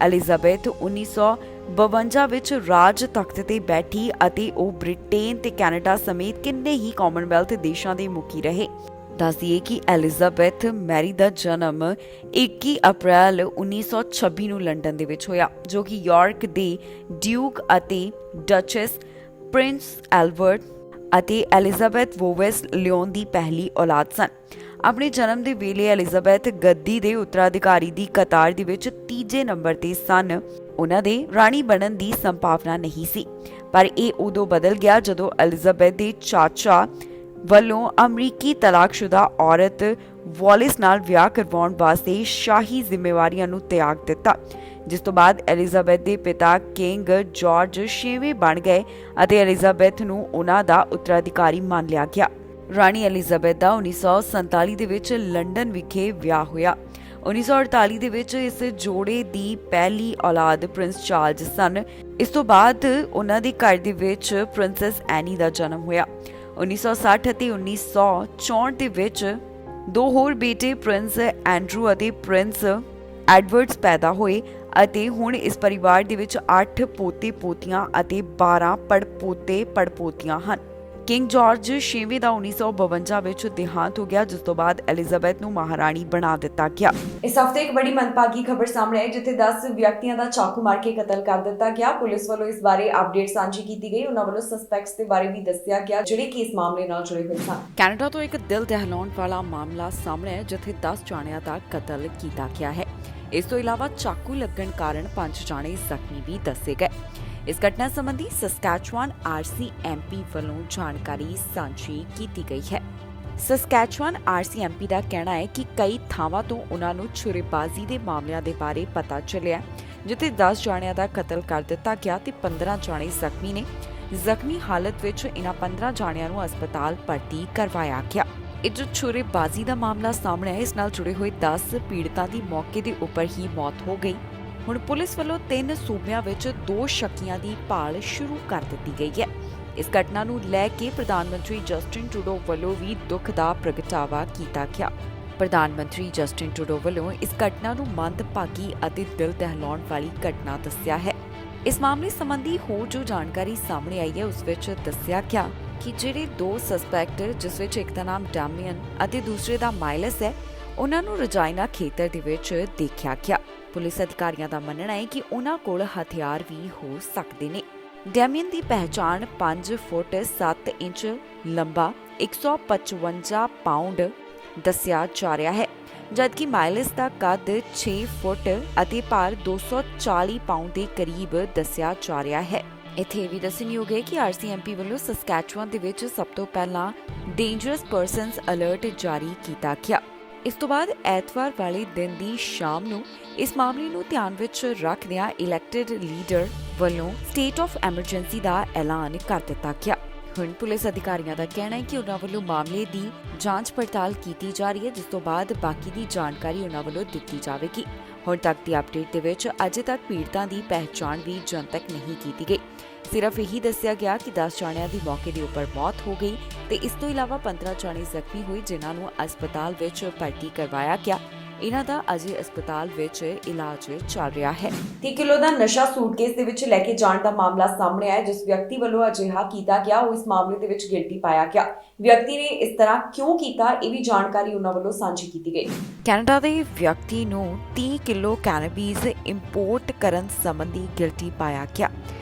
ਐਲਿਜ਼ਾਬੈਥ 1952 ਵਿੱਚ ਰਾਜ ਤਖਤ ਤੇ ਬੈਠੀ ਅਤੇ ਉਹ ਬ੍ਰਿਟੇਨ ਤੇ ਕੈਨੇਡਾ ਸਮੇਤ ਕਿੰਨੇ ਹੀ ਕਾਮਨਵੈਲਥ ਦੇਸ਼ਾਂ ਦੇ ਮੁਖੀ ਰਹੇ। ਦੱਸ ਦਈਏ ਕਿ ਐਲਿਜ਼ਾਬੈਥ ਮੈਰੀ ਦਾ ਜਨਮ 21 ਅਪ੍ਰੈਲ 1926 ਨੂੰ ਲੰਡਨ ਦੇ ਵਿੱਚ ਹੋਇਆ, ਜੋ ਕਿ ਯਾਰਕ ਦੇ ਡਿਊਕ ਅਤੇ ਡਚੈਸ ਪ੍ਰਿੰਸ ਐਲਬਰਟ ਅਤੇ ਐਲਿਜ਼ਾਬੈਥ ਵੋਵੇਸ ਲਿਓਨ ਦੀ ਪਹਿਲੀ ਔਲਾਦ ਸਨ। ਆਪਣੇ ਜਨਮ ਦੇ ਵੇਲੇ ਐਲਿਜ਼ਾਬੈਥ ਗੱਦੀ ਦੇ ਉੱਤਰਾਧਿਕਾਰੀ ਦੀ ਕਤਾਰ ਦੇ ਵਿੱਚ ਤੀਜੇ ਨੰਬਰ ਤੇ ਸਨ। ਉਹਨਾਂ ਦੇ ਰਾਣੀ ਬਣਨ ਦੀ ਸੰਭਾਵਨਾ ਨਹੀਂ ਸੀ, ਪਰ ਇਹ ਉਦੋਂ ਬਦਲ ਗਿਆ ਜਦੋਂ ਐਲਿਜ਼ਾਬੈਥ ਦੇ ਚਾਚਾ ਵੱਲੋਂ ਅਮਰੀਕੀ ਤਲਾਕਸ਼ੁਦਾ ਔਰਤ ਵਾਲਿਸ ਨਾਲ ਵਿਆਹ ਕਰਵਾਉਣ ਵਾਸਤੇ ਸ਼ਾਹੀ ਜ਼ਿੰਮੇਵਾਰੀਆਂ ਨੂੰ ਤਿਆਗ ਦਿੱਤਾ, ਜਿਸ ਤੋਂ ਬਾਅਦ ਐਲਿਜ਼ਾਬੈਥ ਦੇ ਪਿਤਾ ਕਿੰਗ ਜਾਰਜ 6ਵੇਂ ਬਣ ਗਏ ਅਤੇ ਐਲਿਜ਼ਾਬੈਥ ਨੂੰ ਉਹਨਾਂ ਦਾ ਉੱਤਰਾਧਿਕਾਰੀ ਮੰਨ ਲਿਆ ਗਿਆ। ਰਾਣੀ ਐਲਿਜ਼ਾਬੈਥ ਦਾ 1947 ਦੇ ਵਿੱਚ ਲੰਡਨ ਵਿਖੇ ਵਿਆਹ ਹੋਇਆ। 1948 ਦੇ ਵਿੱਚ ਇਸ ਜੋੜੇ ਦੀ ਪਹਿਲੀ ਔਲਾਦ ਪ੍ਰਿੰਸ ਚਾਰਲਸ ਸਨ। ਇਸ ਤੋਂ ਬਾਅਦ ਉਹਨਾਂ ਦੇ ਘਰ ਦੇ ਵਿੱਚ ਪ੍ਰਿੰਸੈਸ ਐਨੀ ਦਾ ਜਨਮ ਹੋਇਆ। 1960 ਅਤੇ 1964 ਦੇ ਵਿੱਚ ਦੋ ਹੋਰ ਬੇਟੇ ਪ੍ਰਿੰਸ ਐਂਡਰੂ ਅਤੇ ਪ੍ਰਿੰਸ ਐਡਵਰਡਸ ਪੈਦਾ ਹੋਏ ਅਤੇ ਹੁਣ ਇਸ ਪਰਿਵਾਰ ਦੇ ਵਿੱਚ 8 ਪੋਤੇ ਪੋਤੀਆਂ ਅਤੇ 12 ਪੜਪੋਤੇ ਪੜਪੋਤੀਆਂ ਹਨ। ਕਿੰਗ ਜਾਰਜ 6ਵੇਂ ਦਾ 1952 ਵਿੱਚ ਦੇਹਾਂਤ ਹੋ ਗਿਆ, ਜਿਸ ਤੋਂ ਬਾਅਦ ਐਲਿਜ਼ਾਬੈਥ ਨੂੰ ਮਹਾਰਾਣੀ ਬਣਾ ਦਿੱਤਾ ਗਿਆ। ਇਸ ਹਫਤੇ ਇੱਕ ਬੜੀ ਮੰਦਭਾਗੀ ਖਬਰ ਸਾਹਮਣੇ ਆਈ, ਜਿੱਥੇ 10 ਵਿਅਕਤੀਆਂ ਦਾ ਚਾਕੂ ਮਾਰ ਕੇ ਕਤਲ ਕਰ ਦਿੱਤਾ ਗਿਆ। ਪੁਲਿਸ ਵੱਲੋਂ ਇਸ ਬਾਰੇ ਅਪਡੇਟ ਸਾਂਝੀ ਕੀਤੀ ਗਈ। ਉਹਨਾਂ ਵੱਲੋਂ ਸਸਪੈਕਟਸ ਦੇ ਬਾਰੇ ਵੀ ਦੱਸਿਆ ਗਿਆ, ਜਿਹੜੇ ਕਿ ਇਸ ਮਾਮਲੇ ਨਾਲ ਜੁੜੇ ਹੋਏ ਸਨ। ਕੈਨੇਡਾ ਤੋਂ ਇੱਕ ਦਿਲ ਦਹਿਲਾਉਣ ਵਾਲਾ ਮਾਮਲਾ ਸਾਹਮਣੇ ਆਇਆ, ਜਿੱਥੇ 10 ਜਾਣਿਆਂ ਦਾ ਕਤਲ ਕੀਤਾ ਗਿਆ ਹੈ। ਇਸ ਤੋਂ ਇਲਾਵਾ ਚਾਕੂ ਲੱਗਣ ਕਾਰਨ 5 ਜਾਣੇ ਜ਼ਖਮੀ ਵੀ ਦੱਸੇ ਗਏ। ਇਸ ਘਟਨਾ ਸੰਬੰਧੀ ਸਸਕੈਚੁਆਨ RCMP ਵੱਲੋਂ ਜਾਣਕਾਰੀ ਸਾਂਝੀ ਕੀਤੀ ਗਈ ਹੈ। ਸਸਕੈਚੁਆਨ RCMP ਦਾ ਕਹਿਣਾ ਹੈ ਕਿ ਕਈ ਥਾਵਾਂ ਤੋਂ ਉਹਨਾਂ ਨੂੰ ਛੁਰੇਬਾਜ਼ੀ ਦੇ ਮਾਮਲਿਆਂ ਦੇ ਬਾਰੇ ਪਤਾ ਚੱਲਿਆ, ਜਿੱਥੇ 10 ਜਾਣਿਆਂ ਦਾ ਕਤਲ ਕਰ ਦਿੱਤਾ ਗਿਆ ਤੇ 15 ਜਾਣੇ ਜ਼ਖਮੀ ਨੇ। ਜ਼ਖਮੀ ਹਾਲਤ ਵਿੱਚ ਇਹਨਾਂ 15 ਜਾਣਿਆਂ ਨੂੰ ਹਸਪਤਾਲ ਭਰਤੀ ਕਰਵਾਇਆ ਗਿਆ। ਇਹ ਜੋ ਛੁਰੇਬਾਜ਼ੀ ਦਾ ਮਾਮਲਾ ਸਾਹਮਣੇ ਆਇਆ, ਇਸ ਨਾਲ ਜੁੜੇ ਹੋਏ 10 ਪੀੜਤਾਂ ਦੀ ਮੌਕੇ ਦੇ ਉੱਪਰ ਹੀ ਮੌਤ ਹੋ ਗਈ। ਹੁਣ ਪੁਲਿਸ ਵੱਲੋਂ 3 ਸੂਬਿਆਂ ਵਿੱਚ 2 ਸ਼ੱਕੀਆਂ ਦੀ ਭਾਲ ਸ਼ੁਰੂ ਕਰ ਦਿੱਤੀ ਗਈ ਹੈ। ਇਸ ਘਟਨਾ ਨੂੰ ਲੈ ਕੇ ਪ੍ਰਧਾਨ ਮੰਤਰੀ ਜਸਟਿਨ ਟਰੂਡੋ ਵੱਲੋਂ ਵੀ ਦੁੱਖ ਦਾ ਪ੍ਰਗਟਾਵਾ ਕੀਤਾ ਗਿਆ। ਪ੍ਰਧਾਨ ਮੰਤਰੀ ਜਸਟਿਨ ਟਰੂਡੋ ਵੱਲੋਂ ਇਸ ਘਟਨਾ ਨੂੰ ਮੰਦਭਾਗੀ ਅਤੇ ਦਿਲ ਦਹਿਲਾਉਣ ਵਾਲੀ ਘਟਨਾ ਦੱਸਿਆ ਹੈ। ਇਸ ਮਾਮਲੇ ਸੰਬੰਧੀ ਹੋਰ ਜੋ ਜਾਣਕਾਰੀ ਸਾਹਮਣੇ ਆਈ ਹੈ, ਉਸ ਵਿੱਚ ਦੱਸਿਆ ਗਿਆ ਕਿ ਜਿਹੜੇ 2 ਸਸਪੈਕਟ, ਜਿਸ ਵਿੱਚ ਇੱਕ ਦਾ ਨਾਮ ਡੈਮੀਅਨ ਅਤੇ ਦੂਸਰੇ ਦਾ ਮਾਈਲਸ ਹੈ, ਉਹਨਾਂ ਨੂੰ ਰਜਾਈਨਾ ਖੇਤਰ ਦੇ ਵਿੱਚ ਦੇਖਿਆ ਗਿਆ। ਪੁਲਿਸ ਅਧਿਕਾਰੀਆਂ ਦਾ ਮੰਨਣਾ ਹੈ ਕਿ ਉਹਨਾਂ ਕੋਲ ਹਥਿਆਰ ਵੀ ਹੋ ਸਕਦੇ ਨੇ। ਡੈਮੀਅਨ ਦੀ ਪਹਿਚਾਣ 5 ਫੁੱਟ 7 ਇੰਚ ਲੰਬਾ 155 ਪਾਉਂਡ ਦੱਸਿਆ ਜਾ ਰਿਹਾ ਹੈ, ਜਦਕਿ ਮਾਈਲਸ ਦਾ ਕੱਦ 6 ਫੁੱਟ ਅਤੇ ਭਾਰ 240 ਪਾਉਂਡ ਦੇ ਕਰੀਬ ਦੱਸਿਆ ਜਾ ਰਿਹਾ ਹੈ। ਇੱਥੇ ਇਹ ਵੀ ਦੱਸਣਯੋਗ ਹੈ ਕਿ RCMP ਵੱਲੋਂ ਸਸਕੈਚੁਆਨ ਦੇ ਵਿੱਚ ਸਭ ਤੋਂ ਪਹਿਲਾਂ ਡੇਂਜਰਸ ਪਰਸਨਸ ਅਲਰਟ ਜਾਰੀ ਕੀਤਾ ਗਿਆ। ਇਸ ਤੋਂ ਬਾਅਦ ਐਤਵਾਰ ਵਾਲੇ ਦਿਨ ਦੀ ਸ਼ਾਮ ਨੂੰ ਇਸ ਮਾਮਲੇ ਨੂੰ ਧਿਆਨ ਵਿੱਚ ਰੱਖਦਿਆਂ ਇਲੈਕਟਿਡ ਲੀਡਰ ਵੱਲੋਂ ਸਟੇਟ ਆਫ ਐਮਰਜੈਂਸੀ ਦਾ ਐਲਾਨ ਕਰ ਦਿੱਤਾ ਗਿਆ। ਹੁਣ ਪੁਲਿਸ ਅਧਿਕਾਰੀਆਂ ਦਾ ਕਹਿਣਾ ਹੈ ਕਿ ਉਹਨਾਂ ਵੱਲੋਂ ਮਾਮਲੇ ਦੀ ਜਾਂਚ ਪੜਤਾਲ ਕੀਤੀ ਜਾ ਰਹੀ ਹੈ, ਜਿਸ ਤੋਂ ਬਾਅਦ ਬਾਕੀ ਦੀ ਜਾਣਕਾਰੀ ਉਹਨਾਂ ਵੱਲੋਂ ਦਿੱਤੀ ਜਾਵੇਗੀ। ਹੁਣ ਤੱਕ ਦੀ ਅਪਡੇਟ ਦੇ ਵਿੱਚ ਅਜੇ ਤੱਕ ਪੀੜਤਾਂ ਦੀ ਪਹਿਚਾਣ ਵੀ ਜਨਤਕ ਨਹੀਂ ਕੀਤੀ ਗਈ। ਸਿਰਫ ਇਹੀ ਦੱਸਿਆ ਗਿਆ ਕਿ 10 ਜਣਿਆਂ ਦੀ ਮੌਕੇ ਦੇ ਉੱਪਰ ਮੌਤ ਹੋ ਗਈ ਤੇ ਇਸ ਤੋਂ ਇਲਾਵਾ 15 ਜਣੇ ਜ਼ਖਮੀ ਹੋਏ, ਜਿਨ੍ਹਾਂ ਨੂੰ ਹਸਪਤਾਲ ਵਿੱਚ ਭਰਤੀ ਕਰਵਾਇਆ ਗਿਆ। ਇਹਨਾਂ ਦਾ ਅਜੇ ਹਸਪਤਾਲ ਵਿੱਚ ਇਲਾਜ ਚੱਲ ਰਿਹਾ ਹੈ। 30 ਕਿਲੋ ਦਾ ਨਸ਼ਾ ਸੂਟਕੇਸ ਦੇ ਵਿੱਚ ਲੈ ਕੇ ਜਾਣ ਦਾ ਮਾਮਲਾ ਸਾਹਮਣੇ ਆਇਆ। ਜਿਸ ਵਿਅਕਤੀ ਵੱਲੋਂ ਅਜਿਹਾ ਕੀਤਾ ਗਿਆ ਉਹ ਇਸ ਮਾਮਲੇ ਦੇ ਵਿੱਚ ਗਿਲਟੀ ਪਾਇਆ ਗਿਆ। ਵਿਅਕਤੀ ਨੇ ਇਸ ਤਰ੍ਹਾਂ ਕਿਉਂ ਕੀਤਾ, ਇਹ ਵੀ ਜਾਣਕਾਰੀ ਉਹਨਾਂ ਵੱਲੋਂ ਸਾਂਝੀ ਕੀਤੀ ਗਈ। ਕੈਨੇਡਾ ਦੇ ਵਿਅਕਤੀ ਨੂੰ 30 ਕਿਲੋ ਕੈਨੇਬੀਜ਼ ਇੰਪੋਰਟ ਕਰਨ ਸੰਬੰਧੀ ਗਿਲਟੀ ਪਾਇਆ ਗਿਆ,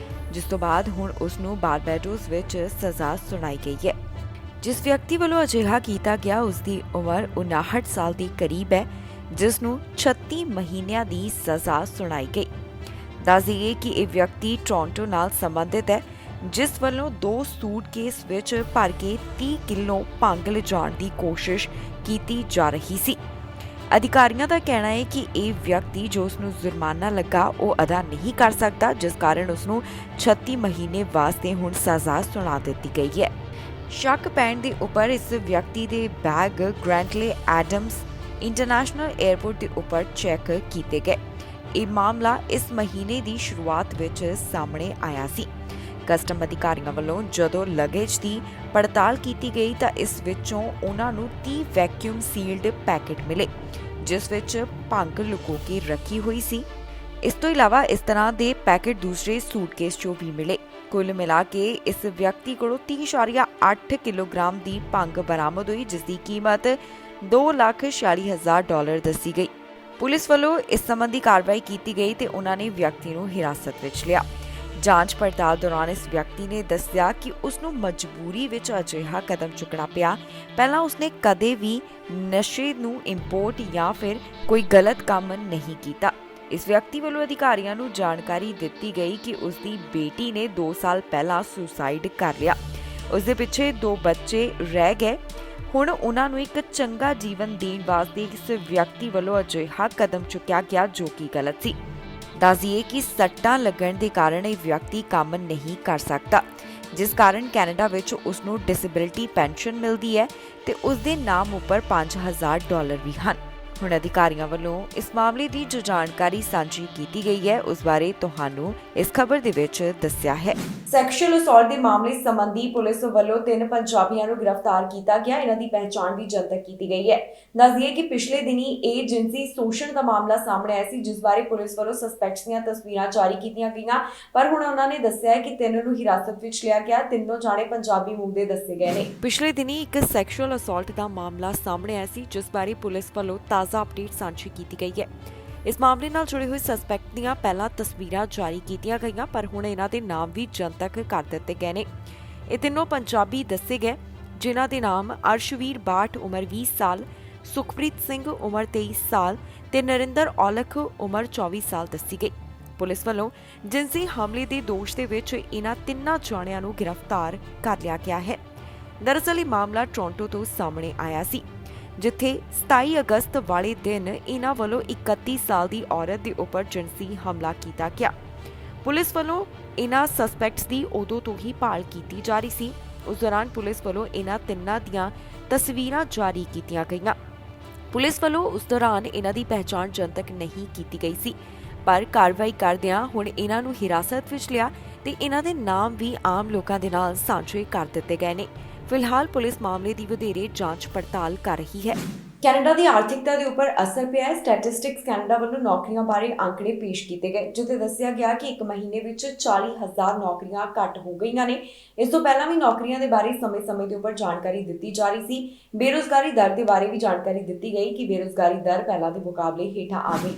ਜਿਸ ਤੋਂ ਬਾਅਦ ਹੁਣ ਉਸ ਨੂੰ ਬਾਰਬਾਡੋਸ ਵਿੱਚ ਸਜ਼ਾ ਸੁਣਾਈ ਗਈ ਹੈ। ਜਿਸ ਵਿਅਕਤੀ ਵੱਲੋਂ ਅਜਿਹਾ ਕੀਤਾ ਗਿਆ ਉਸ ਦੀ ਉਮਰ 59 ਸਾਲ ਦੇ ਕਰੀਬ ਹੈ, ਜਿਸ ਨੂੰ 36 ਮਹੀਨਿਆਂ ਦੀ ਸਜ਼ਾ ਸੁਣਾਈ ਗਈ। ਦੱਸ ਦਈਏ ਕਿ ਇਹ ਵਿਅਕਤੀ ਟੋਰਾਂਟੋ ਨਾਲ ਸੰਬੰਧਿਤ ਹੈ, ਜਿਸ ਵੱਲੋਂ 2 ਸੂਟਕੇਸ ਵਿੱਚ ਭਰ ਕੇ 30 ਕਿਲੋ ਭੰਗ ਲਿਜਾਣ ਦੀ ਕੋਸ਼ਿਸ਼ ਕੀਤੀ ਜਾ ਰਹੀ ਸੀ। ਅਧਿਕਾਰੀਆਂ ਦਾ ਕਹਿਣਾ ਹੈ ਕਿ ਇਹ ਵਿਅਕਤੀ ਜੋ ਉਸ ਨੂੰ ਜੁਰਮਾਨਾ ਲੱਗਾ ਉਹ ਅਦਾ ਨਹੀਂ ਕਰ ਸਕਦਾ, ਜਿਸ ਕਾਰਨ ਉਸ ਨੂੰ 36 ਮਹੀਨੇ ਵਾਸਤੇ ਹੁਣ ਸਜ਼ਾ ਸੁਣਾ ਦਿੱਤੀ ਗਈ ਹੈ। ਸ਼ੱਕ ਪੈਣ ਦੇ ਉੱਪਰ ਇਸ ਵਿਅਕਤੀ ਦੇ ਬੈਗ ਗ੍ਰੈਂਟਲੇ ਐਡਮਸ ਇੰਟਰਨੈਸ਼ਨਲ 에ਅਰਪੋਰਟ ਦੇ ਉੱਪਰ ਚੈੱਕ ਕੀਤੇ ਗਏ। ਇਹ ਮਾਮਲਾ ਇਸ ਮਹੀਨੇ ਦੀ ਸ਼ੁਰੂਆਤ ਵਿੱਚ ਸਾਹਮਣੇ ਆਇਆ ਸੀ। ਕਸਟਮ ਅਧਿਕਾਰੀਆਂ ਵੱਲੋਂ ਜਦੋਂ ਲਗੇਜ ਦੀ ਪੜਤਾਲ ਕੀਤੀ ਗਈ ਤਾਂ ਇਸ ਵਿੱਚੋਂ ਉਹਨਾਂ ਨੂੰ 30 ਵੈਕਿਊਮ ਸੀਲਡ ਪੈਕੇਟ ਮਿਲੇ, ਜਿਸ ਵਿੱਚ ਭੰਗ ਲੁਕੋ ਕੇ ਰੱਖੀ ਹੋਈ ਸੀ। ਇਸ ਤੋਂ ਇਲਾਵਾ ਇਸ ਤਰ੍ਹਾਂ ਦੇ ਪੈਕੇਟ ਦੂਸਰੇ ਸੂਟਕੇਸ 'ਚੋਂ ਵੀ ਮਿਲੇ। ਕੁੱਲ ਮਿਲਾ ਕੇ ਇਸ ਵਿਅਕਤੀ ਕੋਲੋਂ 30.8 ਕਿਲੋਗ੍ਰਾਮ ਦੀ ਭੰਗ ਬਰਾਮਦ ਹੋਈ, ਜਿਸ ਦੀ ਕੀਮਤ $2,46,000 ਦੱਸੀ ਗਈ। ਪੁਲਿਸ ਵੱਲੋਂ ਇਸ ਸੰਬੰਧੀ ਕਾਰਵਾਈ ਕੀਤੀ ਗਈ ਤੇ ਉਹਨਾਂ ਨੇ ਵਿਅਕਤੀ ਨੂੰ ਹਿਰਾਸਤ ਵਿੱਚ ਲਿਆ। ਜਾਂਚ ਪੜਤਾਲ ਦੌਰਾਨ ਇਸ ਵਿਅਕਤੀ ਨੇ ਦੱਸਿਆ ਕਿ ਉਸ ਨੂੰ ਮਜਬੂਰੀ ਵਿੱਚ ਅਜਿਹਾ ਕਦਮ ਚੁੱਕਣਾ ਪਿਆ। ਪਹਿਲਾਂ ਉਸਨੇ ਕਦੇ ਵੀ ਨਸ਼ੇ ਨੂੰ ਇੰਪੋਰਟ ਜਾਂ ਫਿਰ ਕੋਈ ਗਲਤ ਕੰਮ ਨਹੀਂ ਕੀਤਾ। ਇਸ ਵਿਅਕਤੀ ਵੱਲੋਂ ਅਧਿਕਾਰੀਆਂ ਨੂੰ ਜਾਣਕਾਰੀ ਦਿੱਤੀ ਗਈ ਕਿ ਉਸ ਦੀ ਬੇਟੀ ਨੇ 2 ਸਾਲ ਪਹਿਲਾਂ ਸੁਸਾਈਡ ਕਰ ਲਿਆ। ਉਸ ਦੇ ਪਿੱਛੇ 2 ਬੱਚੇ ਰਹਿ ਗਏ। ਹੁਣ ਉਹਨਾਂ ਨੂੰ ਇੱਕ ਚੰਗਾ ਜੀਵਨ ਦੇਣ ਵਾਸਤੇ ਇਸ ਵਿਅਕਤੀ ਵੱਲੋਂ ਅਜਿਹਾ ਕਦਮ ਚੁੱਕਿਆ ਗਿਆ, ਜੋ ਕਿ ਗਲਤ ਸੀ। ਦੱਸ ਦਈਏ ਕਿ ਸੱਟਾਂ ਲੱਗਣ ਦੇ ਕਾਰਨ ਇਹ ਵਿਅਕਤੀ ਕੰਮ ਨਹੀਂ ਕਰ ਸਕਦਾ, ਜਿਸ ਕਾਰਨ ਕੈਨੇਡਾ ਵਿੱਚ ਉਸ ਨੂੰ ਡਿਸੇਬਿਲਿਟੀ ਪੈਨਸ਼ਨ ਮਿਲਦੀ ਹੈ ਤੇ ਉਸ ਦੇ ਨਾਮ ਉੱਪਰ $5,000 ਵੀ ਹਨ। ਹੁਣ ਅਧਿਕਾਰੀਆਂ ਵੱਲੋਂ ਇਸ ਮਾਮਲੇ ਦੀ ਜੋ ਜਾਣਕਾਰੀ ਸਾਂਝੀ ਕੀਤੀ ਗਈ ਹੈ ਉਸ ਬਾਰੇ ਤੁਹਾਨੂੰ ਇਸ ਖਬਰ ਦੇ ਵਿੱਚ ਦੱਸਿਆ ਹੈ। ਸੈਕਸ਼ੂਅਲ ਅਸੌਲਟ ਦੇ ਮਾਮਲੇ ਸੰਬੰਧੀ ਪੁਲਿਸ ਵੱਲੋਂ 3 ਪੰਜਾਬੀਆਂ ਨੂੰ ਗ੍ਰਿਫਤਾਰ ਕੀਤਾ ਗਿਆ। ਇਹਨਾਂ ਦੀ ਪਹਿਚਾਣ ਵੀ ਜਨਤਕ ਕੀਤੀ ਗਈ ਹੈ। ਦੱਸ ਦਈਏ ਕਿ ਪਿਛਲੇ ਦਿਨੀ ਇਹ ਜਿਨਸੀ ਸ਼ੋਸ਼ਣ ਦਾ ਮਾਮਲਾ ਸਾਹਮਣੇ ਆਇਆ ਸੀ, ਜਿਸ ਬਾਰੇ ਪੁਲਿਸ ਵੱਲੋਂ ਸਸਪੈਕਟਸ ਦੀਆਂ ਤਸਵੀਰਾਂ ਜਾਰੀ ਕੀਤੀਆਂ ਗਈਆਂ, ਪਰ ਹੁਣ ਉਹਨਾਂ ਨੇ ਦੱਸਿਆ ਹੈ ਕਿ 3 ਨੂੰ ਹਿਰਾਸਤ ਵਿੱਚ ਲਿਆ ਗਿਆ। ਤਿੰਨੋਂ ਜਾਣੇ ਪੰਜਾਬੀ ਮੂਲ ਦੇ ਦੱਸੇ ਗਏ ਨੇ। ਪਿਛਲੇ ਦਿਨੀ ਇੱਕ ਸੈਕਸ਼ੂਅਲ ਅਸੌਲਟ ਦਾ ਮਾਮਲਾ ਸਾਹਮਣੇ ਆਇਆ ਸੀ, ਜਿਸ ਬਾਰੇ ਪੁਲਿਸ ਵੱਲੋਂ ਤਾਜ਼ਾ ਅਪਡੇਟ ਸਾਂਝੀ ਕੀਤੀ ਗਈ ਹੈ। ਇਸ ਮਾਮਲੇ ਨਾਲ ਜੁੜੇ ਹੋਏ ਸਸਪੈਕਟ ਦੀਆਂ ਪਹਿਲਾਂ ਤਸਵੀਰਾਂ ਜਾਰੀ ਕੀਤੀਆਂ ਗਈਆਂ, ਪਰ ਹੁਣ ਇਹਨਾਂ ਦੇ ਨਾਮ ਵੀ ਜਨਤਕ ਕਰ ਦਿੱਤੇ ਗਏ ਨੇ। ਇਹ ਤਿੰਨੋਂ ਪੰਜਾਬੀ ਦੱਸੇ ਗਏ, ਜਿਨ੍ਹਾਂ ਦੇ ਨਾਮ ਅਰਸ਼ਵੀਰ ਬਾਠ ਉਮਰ 20 ਸਾਲ, ਸੁਖਪ੍ਰੀਤ ਸਿੰਘ ਉਮਰ 23 ਸਾਲ ਤੇ ਨਰਿੰਦਰ ਔਲਖ ਉਮਰ 24 ਸਾਲ ਦੱਸੀ ਗਈ। ਪੁਲਿਸ ਵੱਲੋਂ ਜਿਨਸੀ ਹਮਲੇ ਦੇ ਦੋਸ਼ ਦੇ ਵਿੱਚ ਇਹਨਾਂ ਤਿੰਨਾਂ ਜਾਣਿਆਂ ਨੂੰ ਗ੍ਰਿਫਤਾਰ ਕਰ ਲਿਆ ਗਿਆ ਹੈ। ਦਰਅਸਲ ਇਹ ਮਾਮਲਾ ਟੋਰਾਂਟੋ ਤੋਂ ਸਾਹਮਣੇ ਆਇਆ ਸੀ, ਜਿੱਥੇ 27 ਅਗਸਤ ਵਾਲੇ ਦਿਨ ਇਹਨਾਂ ਵੱਲੋਂ 31 ਸਾਲ ਦੀ ਔਰਤ ਦੇ ਉੱਪਰ ਜਿਨਸੀ ਹਮਲਾ ਕੀਤਾ ਗਿਆ। ਪੁਲਿਸ ਵੱਲੋਂ ਇਹਨਾਂ ਸਸਪੈਕਟਸ ਦੀ ਉਦੋਂ ਤੋਂ ਹੀ ਭਾਲ ਕੀਤੀ ਜਾ ਰਹੀ ਸੀ। ਉਸ ਦੌਰਾਨ ਪੁਲਿਸ ਵੱਲੋਂ ਇਹਨਾਂ ਤਿੰਨਾਂ ਦੀਆਂ ਤਸਵੀਰਾਂ ਜਾਰੀ ਕੀਤੀਆਂ ਗਈਆਂ। ਪੁਲਿਸ ਵੱਲੋਂ ਉਸ ਦੌਰਾਨ ਇਹਨਾਂ ਦੀ ਪਹਿਚਾਣ ਜਨਤਕ ਨਹੀਂ ਕੀਤੀ ਗਈ ਸੀ, ਪਰ ਕਾਰਵਾਈ ਕਰਦਿਆਂ ਹੁਣ ਇਹਨਾਂ ਨੂੰ ਹਿਰਾਸਤ ਵਿੱਚ ਲਿਆ ਤੇ ਇਹਨਾਂ ਦੇ ਨਾਮ ਵੀ ਆਮ ਲੋਕਾਂ ਦੇ ਨਾਲ ਸਾਂਝੇ ਕਰ ਦਿੱਤੇ ਗਏ ਨੇ। ਫਿਲਹਾਲ ਪੁਲਿਸ ਮਾਮਲੇ ਦੀ ਵਧੇਰੇ ਜਾਂਚ ਪੜਤਾਲ ਕਰ ਰਹੀ ਹੈ। ਕੈਨੇਡਾ ਦੀ ਆਰਥਿਕਤਾ ਦੇ ਉੱਪਰ ਅਸਰ ਪਿਆ ਹੈ। ਸਟੈਟਿਸਟਿਕਸ ਕੈਨੇਡਾ ਵੱਲੋਂ ਨੌਕਰੀਆਂ ਬਾਰੇ ਅੰਕੜੇ ਪੇਸ਼ ਕੀਤੇ ਗਏ, ਜਿੱਥੇ ਦੱਸਿਆ ਗਿਆ ਕਿ ਇੱਕ ਮਹੀਨੇ ਵਿੱਚ 40,000 ਨੌਕਰੀਆਂ ਘੱਟ ਹੋ ਗਈਆਂ ਨੇ। ਇਸ ਤੋਂ ਪਹਿਲਾਂ ਵੀ ਨੌਕਰੀਆਂ ਦੇ ਬਾਰੇ ਸਮੇਂ-ਸਮੇਂ ਦੇ ਉੱਪਰ ਜਾਣਕਾਰੀ ਦਿੱਤੀ ਜਾ ਰਹੀ ਸੀ। ਬੇਰੁਜ਼ਗਾਰੀ ਦਰ ਦੇ ਬਾਰੇ ਵੀ ਜਾਣਕਾਰੀ ਦਿੱਤੀ ਗਈ ਕਿ ਬੇਰੁਜ਼ਗਾਰੀ ਦਰ ਪਹਿਲਾਂ ਦੇ ਮੁਕਾਬਲੇ ਹੇਠਾਂ ਆ ਗਈ।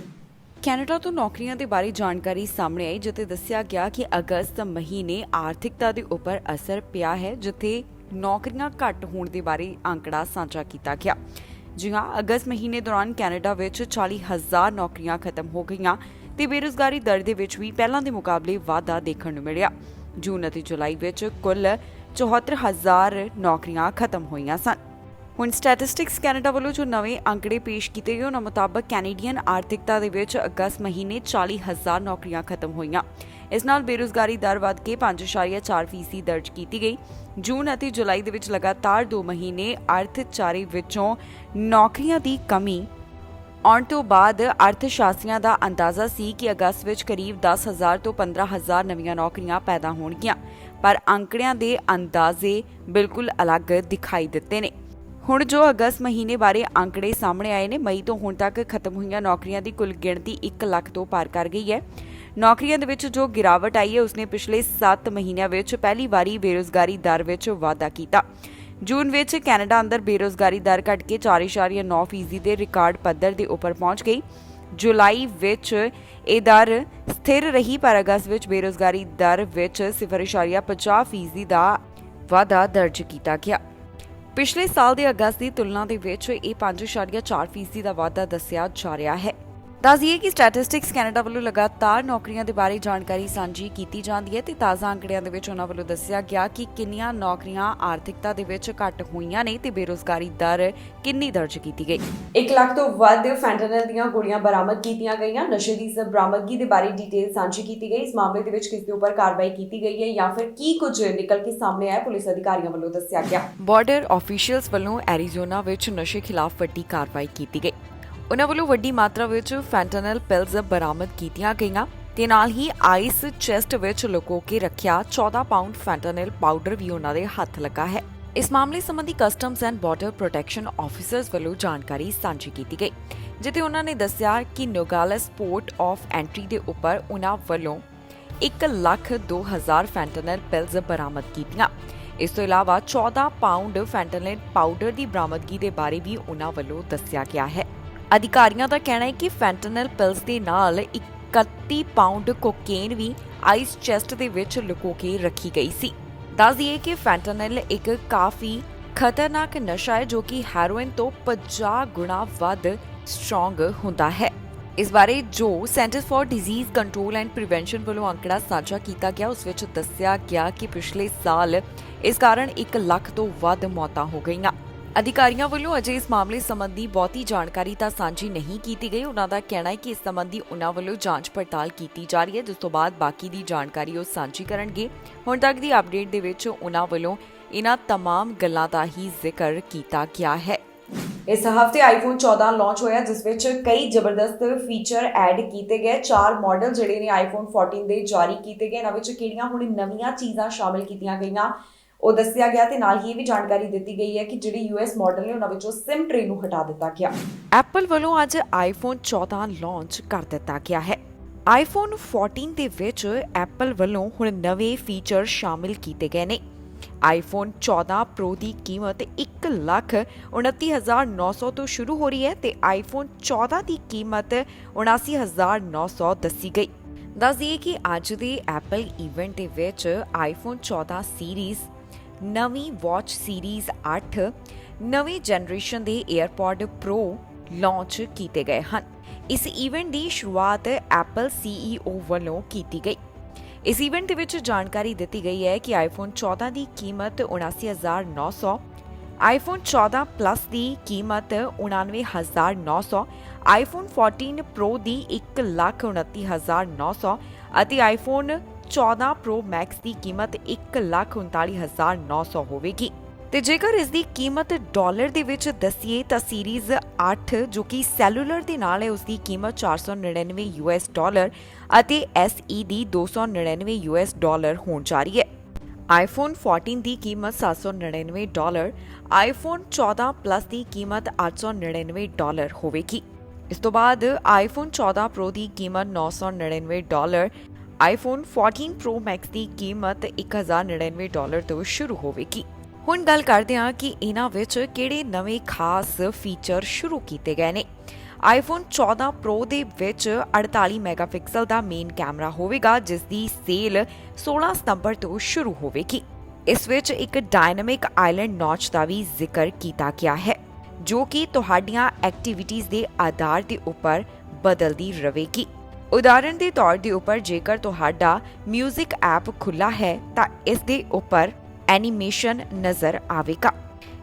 ਕੈਨੇਡਾ ਤੋਂ ਨੌਕਰੀਆਂ ਦੇ ਬਾਰੇ ਜਾਣਕਾਰੀ ਸਾਹਮਣੇ ਆਈ, ਜਿੱਥੇ ਦੱਸਿਆ ਗਿਆ ਕਿ ਅਗਸਤ ਮਹੀਨੇ ਆਰਥਿਕਤਾ ਦੇ ਉੱਪਰ ਅਸਰ ਪਿਆ ਹੈ, ਜਿੱਥੇ ਨੌਕਰੀਆਂ ਘੱਟ ਹੋਣ ਦੇ ਬਾਰੇ ਅੰਕੜਾ ਸਾਂਝਾ ਕੀਤਾ ਗਿਆ। ਜੀ ਹਾਂ, ਅਗਸਤ ਮਹੀਨੇ ਦੌਰਾਨ ਕੈਨੇਡਾ ਵਿੱਚ 40,000 ਨੌਕਰੀਆਂ ਖਤਮ ਹੋ ਗਈਆਂ ਤੇ ਬੇਰੁਜ਼ਗਾਰੀ ਦਰ ਦੇ ਵਿੱਚ ਵੀ ਪਹਿਲਾਂ ਦੇ ਮੁਕਾਬਲੇ ਵਾਧਾ ਦੇਖਣ ਨੂੰ ਮਿਲਿਆ। ਜੂਨ ਅਤੇ ਜੁਲਾਈ ਵਿੱਚ ਕੁੱਲ 74,000 ਨੌਕਰੀਆਂ ਖਤਮ ਹੋਈਆਂ ਸਨ। ਹੁਣ ਸਟੈਟਿਸਟਿਕਸ ਕੈਨੇਡਾ ਵੱਲੋਂ ਜੋ ਨਵੇਂ ਅੰਕੜੇ ਪੇਸ਼ ਕੀਤੇ ਗਏ ਉਹਨਾਂ ਮੁਤਾਬਕ ਕੈਨੇਡੀਅਨ ਆਰਥਿਕਤਾ ਦੇ ਵਿੱਚ ਅਗਸਤ ਮਹੀਨੇ 40,000 ਨੌਕਰੀਆਂ ਖਤਮ ਹੋਈਆਂ। ਇਸ ਨਾਲ ਬੇਰੁਜ਼ਗਾਰੀ ਦਰ ਵੱਧ ਕੇ 5.4% ਦਰਜ ਕੀਤੀ ਗਈ। ਜੂਨ ਅਤੇ ਜੁਲਾਈ ਦੇ ਵਿੱਚ ਲਗਾਤਾਰ 2 ਮਹੀਨੇ ਅਰਥਚਾਰੇ ਵਿੱਚੋਂ ਨੌਕਰੀਆਂ ਦੀ ਕਮੀ ਆਉਣ ਤੋਂ ਬਾਅਦ ਅਰਥਸ਼ਾਸਤਰੀਆਂ ਦਾ ਅੰਦਾਜ਼ਾ ਸੀ ਕਿ ਅਗਸਤ ਵਿੱਚ ਕਰੀਬ 10,000 ਤੋਂ 15,000 ਨਵੀਆਂ ਨੌਕਰੀਆਂ ਪੈਦਾ ਹੋਣਗੀਆਂ, ਪਰ ਅੰਕੜਿਆਂ ਦੇ ਅੰਦਾਜ਼ੇ ਬਿਲਕੁਲ ਅਲੱਗ ਦਿਖਾਈ ਦਿੱਤੇ ਨੇ। ਹੁਣ ਜੋ ਅਗਸਤ ਮਹੀਨੇ ਬਾਰੇ ਅੰਕੜੇ ਸਾਹਮਣੇ ਆਏ ਨੇ, ਮਈ ਤੋਂ ਹੁਣ ਤੱਕ ਖਤਮ ਹੋਈਆਂ ਨੌਕਰੀਆਂ ਦੀ ਕੁੱਲ ਗਿਣਤੀ 1 ਲੱਖ ਤੋਂ ਪਾਰ ਕਰ ਗਈ ਹੈ। ਨੌਕਰੀਆਂ ਦੇ ਵਿੱਚ ਜੋ ਗਿਰਾਵਟ ਆਈ ਹੈ ਉਸਨੇ ਪਿਛਲੇ 7 ਮਹੀਨਿਆਂ ਵਿੱਚ ਪਹਿਲੀ ਵਾਰੀ ਬੇਰੁਜ਼ਗਾਰੀ ਦਰ ਵਿੱਚ ਵਾਧਾ ਕੀਤਾ। ਜੂਨ ਵਿੱਚ ਕੈਨੇਡਾ ਅੰਦਰ ਬੇਰੁਜ਼ਗਾਰੀ ਦਰ ਘਟ ਕੇ 4.9% ਦੇ ਰਿਕਾਰਡ ਪੱਧਰ ਦੇ ਉੱਪਰ ਪਹੁੰਚ ਗਈ। ਜੁਲਾਈ ਵਿੱਚ ਇਹ ਦਰ ਸਥਿਰ ਰਹੀ, ਪਰ ਅਗਸਤ ਵਿੱਚ ਬੇਰੁਜ਼ਗਾਰੀ ਦਰ ਵਿੱਚ 0.50% ਦਾ ਵਾਧਾ ਦਰਜ ਕੀਤਾ ਗਿਆ। ਪਿਛਲੇ ਸਾਲ ਦੇ ਅਗਸਤ ਦੀ ਤੁਲਨਾ ਦੇ ਵਿੱਚ ਇਹ 5.4% ਦਾ ਵਾਧਾ ਦੱਸਿਆ ਜਾ ਰਿਹਾ ਹੈ। ਦੱਸ ਦਈਏ ਕਿ ਸਟੈਟਿਸਟਿਕਸ ਕੈਨੇਡਾ ਵੱਲੋਂ ਲਗਾਤਾਰ ਨੌਕਰੀਆਂ ਦੇ ਬਾਰੇ ਜਾਣਕਾਰੀ ਸਾਂਝੀ ਕੀਤੀ ਜਾਂਦੀ ਹੈ ਤੇ ਤਾਜ਼ਾ ਅੰਕੜਿਆਂ ਦੇ ਵਿੱਚ ਉਹਨਾਂ ਵੱਲੋਂ ਦੱਸਿਆ ਗਿਆ ਕਿ ਕਿੰਨੀਆਂ ਨੌਕਰੀਆਂ ਆਰਥਿਕਤਾ ਦੇ ਵਿੱਚ ਘੱਟ ਹੋਈਆਂ ਨੇ ਤੇ ਬੇਰੁਜ਼ਗਾਰੀ ਦਰ ਕਿੰਨੀ ਦਰਜ ਕੀਤੀ ਗਈ। 1 ਲੱਖ ਤੋਂ ਵੱਧ ਫੈਂਟਨਲ ਦੀਆਂ ਗੋਲੀਆਂ ਬਰਾਮਦ ਕੀਤੀਆਂ ਗਈਆਂ। ਨਸ਼ੇ ਦੀ ਇਸ ਬਰਾਮਦਗੀ ਦੇ ਬਾਰੇ ਡਿਟੇਲ ਸਾਂਝੀ ਕੀਤੀ ਗਈ। ਇਸ ਮਾਮਲੇ ਦੇ ਵਿੱਚ ਕਿਸ ਦੇ ਉੱਪਰ ਕਾਰਵਾਈ ਕੀਤੀ ਗਈ ਹੈ ਜਾਂ ਫਿਰ ਕੀ ਕੁਝ ਨਿਕਲ ਕੇ ਸਾਹਮਣੇ ਆਇਆ, ਪੁਲਿਸ ਅਧਿਕਾਰੀਆਂ ਵੱਲੋਂ ਦੱਸਿਆ ਗਿਆ। ਬਾਰਡਰ ਆਫੀਸ਼ੀਅਲਸ ਵੱਲੋਂ ਐਰੀਜ਼ੋਨਾ ਵਿੱਚ ਨਸ਼ੇ ਖਿਲਾਫ ਵੱਡੀ ਕਾਰਵਾਈ ਕੀਤੀ ਗਈ। ਉਹਨਾਂ ਵੱਲੋਂ ਵੱਡੀ ਮਾਤਰਾ ਵਿੱਚ ਫੈਂਟਨਲ ਪਿਲਜ਼ ਬਰਾਮਦ ਕੀਤੀਆਂ ਗਈਆਂ ਤੇ ਨਾਲ ਹੀ ਆਈਸ ਚੈਸਟ ਵਿੱਚ ਲੁਕੋ ਕੇ ਰੱਖਿਆ 14 ਪਾਉਂਡ ਫੈਂਟਨਲ ਪਾਊਡਰ ਵੀ ਉਹਨਾਂ ਦੇ ਹੱਥ ਲੱਗਾ ਹੈ। ਇਸ ਮਾਮਲੇ ਸੰਬੰਧੀ customs and border protection officers ਵੱਲੋਂ ਜਾਣਕਾਰੀ ਸਾਂਝੀ ਕੀਤੀ ਗਈ, ਜਿੱਥੇ ਉਹਨਾਂ ਨੇ ਦੱਸਿਆ ਕਿ ਨੋਗਾਲਸ ਪੋਰਟ ਆਫ ਐਂਟਰੀ ਦੇ ਉੱਪਰ ਉਹਨਾਂ ਵੱਲੋਂ 1,02,000 ਫੈਂਟਨਲ ਪਿਲਜ਼ ਬਰਾਮਦ ਕੀਤੀਆਂ। ਇਸ ਤੋਂ ਇਲਾਵਾ 14 ਪਾਉਂਡ ਫੈਂਟਨਲ ਪਾਊਡਰ ਦੀ ਬਰਾਮਦਗੀ ਦੇ ਬਾਰੇ ਵੀ ਉਹਨਾਂ ਵੱਲੋਂ ਦੱਸਿਆ ਗਿਆ ਹੈ। ਅਧਿਕਾਰੀਆਂ ਦਾ ਕਹਿਣਾ ਹੈ ਕਿ ਫੈਂਟਨਲ ਪਿਲਜ਼ ਦੇ ਨਾਲ 31 ਪਾਉਂਡ ਕੋਕੇਨ ਵੀ ਆਈਸ ਚੈਸਟ ਦੇ ਵਿੱਚ ਲੁਕੋ ਕੇ ਰੱਖੀ ਗਈ ਸੀ। ਦੱਸ ਦਈਏ ਕਿ ਫੈਂਟਨਲ ਇੱਕ ਕਾਫੀ ਖਤਰਨਾਕ ਨਸ਼ਾ ਹੈ ਜੋ ਕਿ ਹੈਰੋਇਨ ਤੋਂ 50 ਗੁਣਾ ਵੱਧ ਸਟਰੋਂਗ ਹੁੰਦਾ ਹੈ। ਇਸ ਬਾਰੇ ਜੋ centre for disease control and prevention ਵੱਲੋਂ ਅੰਕੜਾ ਸਾਂਝਾ ਕੀਤਾ ਗਿਆ, ਉਸ ਵਿੱਚ ਦੱਸਿਆ ਗਿਆ ਕਿ ਪਿਛਲੇ ਸਾਲ ਇਸ ਕਾਰਨ 1 ਲੱਖ ਤੋਂ ਵੱਧ ਮੌਤਾਂ ਹੋ ਗਈਆਂ। ਅਧਿਕਾਰੀਆਂ ਵੱਲੋਂ ਅਜੇ ਇਸ ਮਾਮਲੇ ਸੰਬੰਧੀ ਬਹੁਤੀ ਜਾਣਕਾਰੀ ਤਾਂ ਸਾਂਝੀ ਨਹੀਂ ਕੀਤੀ ਗਈ। ਉਹਨਾਂ ਦਾ ਕਹਿਣਾ ਹੈ ਕਿ ਇਸ ਸੰਬੰਧੀ ਉਹਨਾਂ ਵੱਲੋਂ ਜਾਂਚ ਪੜਤਾਲ ਕੀਤੀ ਜਾ ਰਹੀ ਹੈ, ਜਿਸ ਤੋਂ ਬਾਅਦ ਬਾਕੀ ਦੀ ਜਾਣਕਾਰੀ ਉਹ ਸਾਂਝੀ ਕਰਨਗੇ। ਹੁਣ ਤੱਕ ਦੀ ਅਪਡੇਟ ਦੇ ਵਿੱਚ ਉਹਨਾਂ ਵੱਲੋਂ ਇਹਨਾਂ तमाम ਗੱਲਾਂ ਦਾ ਹੀ ਜ਼ਿਕਰ ਕੀਤਾ ਗਿਆ ਹੈ। ਇਸ ਹਫਤੇ ਆਈਫੋਨ 14 ਲਾਂਚ ਹੋਇਆ, ਜਿਸ ਵਿੱਚ ਕਈ ਜ਼ਬਰਦਸਤ ਫੀਚਰ ਐਡ ਕੀਤੇ ਗਏ। 4 ਮਾਡਲ ਜਿਹੜੇ ਨੇ ਆਈਫੋਨ 14 ਦੇ ਜਾਰੀ ਕੀਤੇ ਗਏ। ਇਹਨਾਂ ਵਿੱਚ ਕਿਹੜੀਆਂ ਹੁਣ ਨਵੀਆਂ ਚੀਜ਼ਾਂ ਸ਼ਾਮਿਲ ਕੀਤੀਆਂ ਗਈਆਂ ਉਹ ਦੱਸਿਆ ਗਿਆ ਤੇ ਨਾਲ ਹੀ ਇਹ ਵੀ ਜਾਣਕਾਰੀ ਦਿੱਤੀ ਗਈ ਹੈ ਕਿ ਜਿਹੜੇ ਯੂਐਸ ਮਾਡਲ ਨੇ ਉਹਨਾਂ ਵਿੱਚੋਂ ਸਿਮ ਟ੍ਰੇ ਨੂੰ ਹਟਾ ਦਿੱਤਾ ਗਿਆ। ਐਪਲ ਵੱਲੋਂ ਅੱਜ ਆਈਫੋਨ 14 ਲਾਂਚ ਕਰ ਦਿੱਤਾ ਗਿਆ ਹੈ। ਆਈਫੋਨ 14 ਦੇ ਵਿੱਚ ਐਪਲ ਵੱਲੋਂ ਹੁਣ ਨਵੇਂ ਫੀਚਰ ਸ਼ਾਮਿਲ ਕੀਤੇ ਗਏ ਨੇ। ਆਈਫੋਨ 14 ਪ੍ਰੋ ਦੀ ਕੀਮਤ 1,29,900 ਤੋਂ ਸ਼ੁਰੂ ਹੋ ਰਹੀ ਹੈ ਤੇ ਆਈਫੋਨ 14 ਦੀ ਕੀਮਤ 79,900 ਦੱਸੀ ਗਈ। ਦੱਸ ਦਈਏ ਕਿ ਅੱਜ ਦੇ ਐਪਲ ਇਵੈਂਟ ਦੇ ਵਿੱਚ ਆਈਫੋਨ 14 ਸੀਰੀਜ਼, ਨਵੀਂ ਵਾਚ ਸੀਰੀਜ਼ 8, ਨਵੀਂ ਜਨਰੇਸ਼ਨ ਦੇ 에ਅਰਪੌਡ ਪ੍ਰੋ ਲਾਂਚ ਕੀਤੇ ਗਏ ਹਨ। ਇਸ ਇਵੈਂਟ ਦੀ ਸ਼ੁਰੂਆਤ ਐਪਲ CEO ਵੱਲੋਂ ਕੀਤੀ ਗਈ। ਇਸ ਇਵੈਂਟ ਦੇ ਵਿੱਚ ਜਾਣਕਾਰੀ ਦਿੱਤੀ ਗਈ ਹੈ ਕਿ ਆਈਫੋਨ 14 ਦੀ ਕੀਮਤ 79,900, ਆਈਫੋਨ 14 ਪਲੱਸ ਦੀ ਕੀਮਤ 99,900, ਆਈਫੋਨ 14 ਪ੍ਰੋ ਦੀ 1,29,900 ਅਤੇ ਆਈਫੋਨ 14 ਪ੍ਰੋ ਮੈਕਸ ਦੀ ਕੀਮਤ 1,39,900 ਹੋਵੇਗੀ। ਤੇ ਜੇਕਰ ਇਸ ਦੀ ਕੀਮਤ ਡਾਲਰ ਦੇ ਵਿੱਚ ਦੱਸੀਏ ਤਾਂ ਸੀਰੀਜ਼ 8 ਜੋ ਕਿ ਸੈਲੂਲਰ ਦੇ ਨਾਲ ਹੈ, ਉਸ ਦੀ ਕੀਮਤ $499 ਅਤੇ SE ਦੀ $299 ਹੋਣ ਜਾ ਰਹੀ ਹੈ। ਆਈਫੋਨ 14 ਦੀ ਕੀਮਤ $799, ਆਈਫੋਨ 14 ਪਲੱਸ ਦੀ ਕੀਮਤ $899 ਹੋਵੇਗੀ। ਇਸ ਤੋਂ ਬਾਅਦ ਆਈਫੋਨ 14 ਪ੍ਰੋ ਦੀ ਕੀਮਤ $999, ਆਈਫੋਨ 14 ਪ੍ਰੋ ਮੈਕਸ ਦੀ ਕੀਮਤ $1,099 ਤੋਂ ਸ਼ੁਰੂ ਹੋਵੇਗੀ। ਹੁਣ ਗੱਲ ਕਰਦੇ ਹਾਂ ਕਿ ਇਹਨਾਂ ਵਿੱਚ ਕਿਹੜੇ ਨਵੇਂ ਖਾਸ ਫੀਚਰ ਸ਼ੁਰੂ ਕੀਤੇ ਗਏ ਨੇ। ਆਈਫੋਨ 14 ਪ੍ਰੋ ਦੇ ਵਿੱਚ 48 ਮੈਗਾਪਿਕਸਲ ਦਾ ਮੇਨ ਕੈਮਰਾ ਹੋਵੇਗਾ, ਜਿਸ ਦੀ ਸੇਲ 16 ਸਤੰਬਰ ਤੋਂ ਸ਼ੁਰੂ ਹੋਵੇਗੀ। ਇਸ ਵਿੱਚ ਇੱਕ ਡਾਇਨਾਮਿਕ ਆਈਲੈਂਡ ਨੌਚ ਦਾ ਵੀ ਜ਼ਿਕਰ ਕੀਤਾ ਗਿਆ ਹੈ ਜੋ ਕਿ ਤੁਹਾਡੀਆਂ ਐਕਟੀਵਿਟੀਜ਼ ਦੇ ਆਧਾਰ ਦੇ ਉੱਪਰ ਬਦਲਦੀ ਰਹੇਗੀ। ਉਦਾਹਰਣ ਦੇ ਤੌਰ ਦੇ ਉੱਪਰ ਜੇਕਰ ਤੁਹਾਡਾ ਮਿਊਜ਼ਿਕ ਐਪ ਖੁੱਲਾ ਹੈ ਤਾਂ ਇਸ ਦੇ ਉੱਪਰ ਐਨੀਮੇਸ਼ਨ ਨਜ਼ਰ ਆਵੇਗਾ।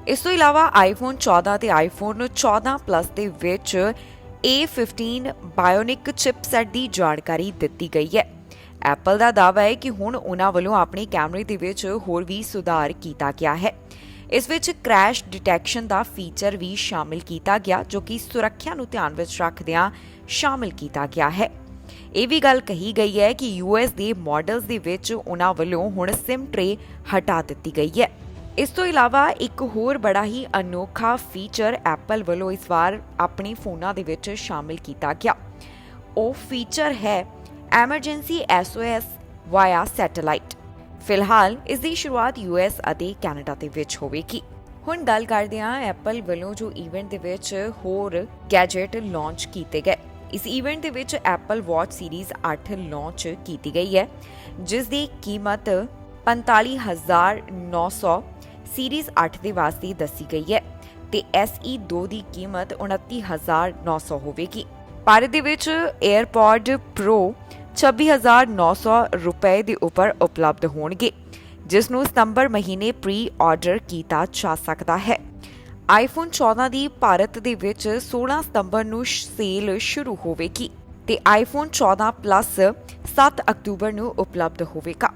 ਇਸ ਤੋਂ ਇਲਾਵਾ ਆਈਫੋਨ 14 ਤੇ ਆਈਫੋਨ 14 ਪਲੱਸ ਦੇ ਵਿੱਚ A15 ਬਾਇਓਨਿਕ ਚਿਪਸੈਟ ਦੀ ਜਾਣਕਾਰੀ ਦਿੱਤੀ ਗਈ ਹੈ। ਐਪਲ ਦਾ ਦਾਅਵਾ ਹੈ ਕਿ ਹੁਣ ਉਹਨਾਂ ਵੱਲੋਂ ਆਪਣੇ ਕੈਮਰੇ ਦੇ ਵਿੱਚ ਹੋਰ ਵੀ ਸੁਧਾਰ ਕੀਤਾ ਗਿਆ ਹੈ। ਇਸ ਵਿੱਚ ਕ੍ਰੈਸ਼ ਡਿਟੈਕਸ਼ਨ ਦਾ ਫੀਚਰ ਵੀ ਸ਼ਾਮਿਲ ਕੀਤਾ ਗਿਆ ਜੋ ਕਿ ਸੁਰੱਖਿਆ ਨੂੰ ਧਿਆਨ ਵਿੱਚ ਰੱਖਦਿਆਂ ਸ਼ਾਮਿਲ ਕੀਤਾ ਗਿਆ ਹੈ। ਇਹ ਵੀ ਗੱਲ ਕਹੀ ਗਈ ਹੈ ਕਿ US ਦੇ ਮਾਡਲਸ ਦੇ ਵਿੱਚ ਉਹਨਾਂ ਵੱਲੋਂ ਹੁਣ SIM ਟਰੇ ਹਟਾ ਦਿੱਤੀ ਗਈ ਹੈ। ਇਸ ਤੋਂ ਇਲਾਵਾ ਇੱਕ ਹੋਰ ਬੜਾ ਹੀ ਅਨੋਖਾ ਫੀਚਰ ਐਪਲ ਵੱਲੋਂ ਇਸ ਵਾਰ ਆਪਣੇ ਫੋਨਾਂ ਦੇ ਵਿੱਚ ਸ਼ਾਮਿਲ ਕੀਤਾ ਗਿਆ। ਉਹ ਫੀਚਰ ਹੈ ਐਮਰਜੈਂਸੀ SOS ਵਾਇਆ ਸੈਟੇਲਾਈਟ। ਫਿਲਹਾਲ ਇਸ ਦੀ ਸ਼ੁਰੂਆਤ US ਅਤੇ ਕੈਨੇਡਾ ਦੇ ਵਿੱਚ ਹੋਵੇਗੀ। ਹੁਣ ਗੱਲ ਕਰਦੇ ਹਾਂ ਐਪਲ ਵੱਲੋਂ ਜੋ ਇਵੈਂਟ ਦੇ ਵਿੱਚ ਹੋਰ ਗੈਜਟ ਲਾਂਚ ਕੀਤੇ ਗਏ। ਇਸ ਇਵੈਂਟ ਦੇ ਵਿੱਚ ਐਪਲ ਵਾਚ ਸੀਰੀਜ਼ 8 ਲਾਂਚ ਕੀਤੀ ਗਈ ਹੈ ਜਿਸ ਦੀ ਕੀਮਤ 45,900 ਸੀਰੀਜ਼ 8 ਦੇ ਵਾਸਤੇ ਦੱਸੀ ਗਈ ਹੈ ਤੇ SE 2 ਦੀ ਕੀਮਤ 29,900 ਹੋਵੇਗੀ। ਭਾਰਤ ਦੇ ਵਿੱਚ 에ਅਰਪੌਡ ਪ੍ਰੋ 26,900 ਰੁਪਏ ਦੇ ਉੱਪਰ ਉਪਲਬਧ ਹੋਣਗੇ ਜਿਸ ਨੂੰ ਸਤੰਬਰ ਮਹੀਨੇ ਪ੍ਰੀ ਆਰਡਰ ਕੀਤਾ ਜਾ ਸਕਦਾ ਹੈ। ਆਈਫੋਨ 14 ਦੀ ਭਾਰਤ ਦੇ ਵਿੱਚ 16 ਸਤੰਬਰ ਨੂੰ ਸੇਲ ਸ਼ੁਰੂ ਹੋਵੇਗੀ ਤੇ ਆਈਫੋਨ 14 ਪਲੱਸ 7 ਅਕਤੂਬਰ ਨੂੰ ਉਪਲਬਧ ਹੋਵੇਗਾ।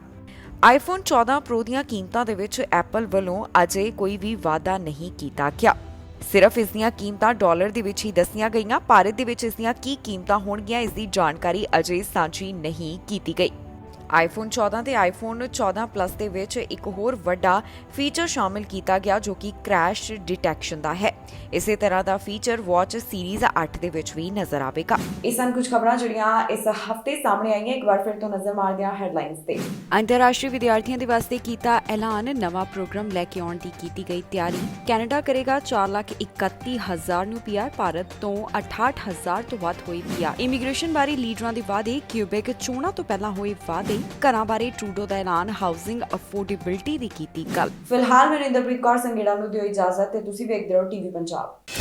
ਆਈਫੋਨ 14 ਪ੍ਰੋ ਦੀਆਂ ਕੀਮਤਾਂ ਦੇ ਵਿੱਚ ਐਪਲ ਵੱਲੋਂ ਅਜੇ ਕੋਈ ਵੀ ਵਾਅਦਾ ਨਹੀਂ ਕੀਤਾ ਗਿਆ। ਸਿਰਫ ਇਸ ਦੀਆਂ ਕੀਮਤਾਂ ਡਾਲਰ ਦੇ ਵਿੱਚ ਹੀ ਦੱਸੀਆਂ ਗਈਆਂ। ਭਾਰਤ ਦੇ ਵਿੱਚ ਇਸ ਦੀਆਂ ਕੀ ਕੀਮਤਾਂ ਹੋਣਗੀਆਂ ਇਸ ਦੀ ਜਾਣਕਾਰੀ ਅਜੇ ਸਾਂਝੀ ਨਹੀਂ ਕੀਤੀ ਗਈ। ਆਈਫੋਨ 14 ਤੇ ਆਈਫੋਨ 14 ਪਲੱਸ ਦੇ ਵਿੱਚ ਇੱਕ ਹੋਰ ਵੱਡਾ ਫੀਚਰ ਸ਼ਾਮਿਲ ਕੀਤਾ ਗਿਆ ਜੋ ਕਿ ਕ੍ਰੈਸ਼ ਡਿਟੈਕਸ਼ਨ ਦਾ ਹੈ। ਇਸੇ ਤਰ੍ਹਾਂ ਦਾ ਫੀਚਰ ਵਾਚ ਸੀਰੀਜ਼ 8 ਦੇ ਵਿੱਚ ਵੀ ਨਜ਼ਰ ਆਵੇਗਾ। ਇਹ ਸਨ ਕੁਝ ਖਬਰਾਂ ਜਿਹੜੀਆਂ ਇਸ ਹਫਤੇ ਸਾਹਮਣੇ ਆਈਆਂ। ਇੱਕ ਵਾਰ ਫਿਰ ਤੋਂ ਨਜ਼ਰ ਮਾਰਦੇ ਹਾਂ ਹੈਡਲਾਈਨਸ ਤੇ। ਅੰਤਰਰਾਸ਼ਟਰੀ ਵਿਦਿਆਰਥੀਆਂ ਦੇ ਵਾਸਤੇ ਕੀਤਾ ਐਲਾਨ, ਨਵਾਂ ਪ੍ਰੋਗਰਾਮ ਲੈ ਕੇ ਆਉਣ ਦੀ ਕੀਤੀ ਗਈ ਤਿਆਰੀ। ਕੈਨੇਡਾ ਕਰੇਗਾ 4,31,000 ਨੂੰ PR, ਭਾਰਤ ਤੋਂ 68,000 ਤੋਂ ਵੱਧ ਹੋਏ PR। ਇਮੀਗ੍ਰੇਸ਼ਨ ਬਾਰੇ ਲੀਡਰਾਂ ਦੇ ਵਾਅਦੇ, ਕਿਊਬੈਕ ਚੋਣਾਂ ਤੋਂ ਪਹਿਲਾਂ ਹੋਏ ਵਾਅਦੇ, ਘਰਾਂ ਬਾਰੇ ਟਰੂਡੋ ਦਾ ਐਲਾਨ, ਹਾਊਸਿੰਗ ਅਫੋਰਡੇਬਿਲਟੀ ਦੀ ਕੀਤੀ ਗੱਲ। ਫਿਲਹਾਲ ਮੈਂ ਰਿੰਦਰਪ੍ਰੀਤ ਕੌਰ ਸੰਗੇੜਾ ਨੂੰ ਦਿਓ ਇਜਾਜ਼ਤ ਤੇ ਤੁਸੀਂ ਵੇਖਦੇ ਰਹੋ TV ਪੰਜਾਬ।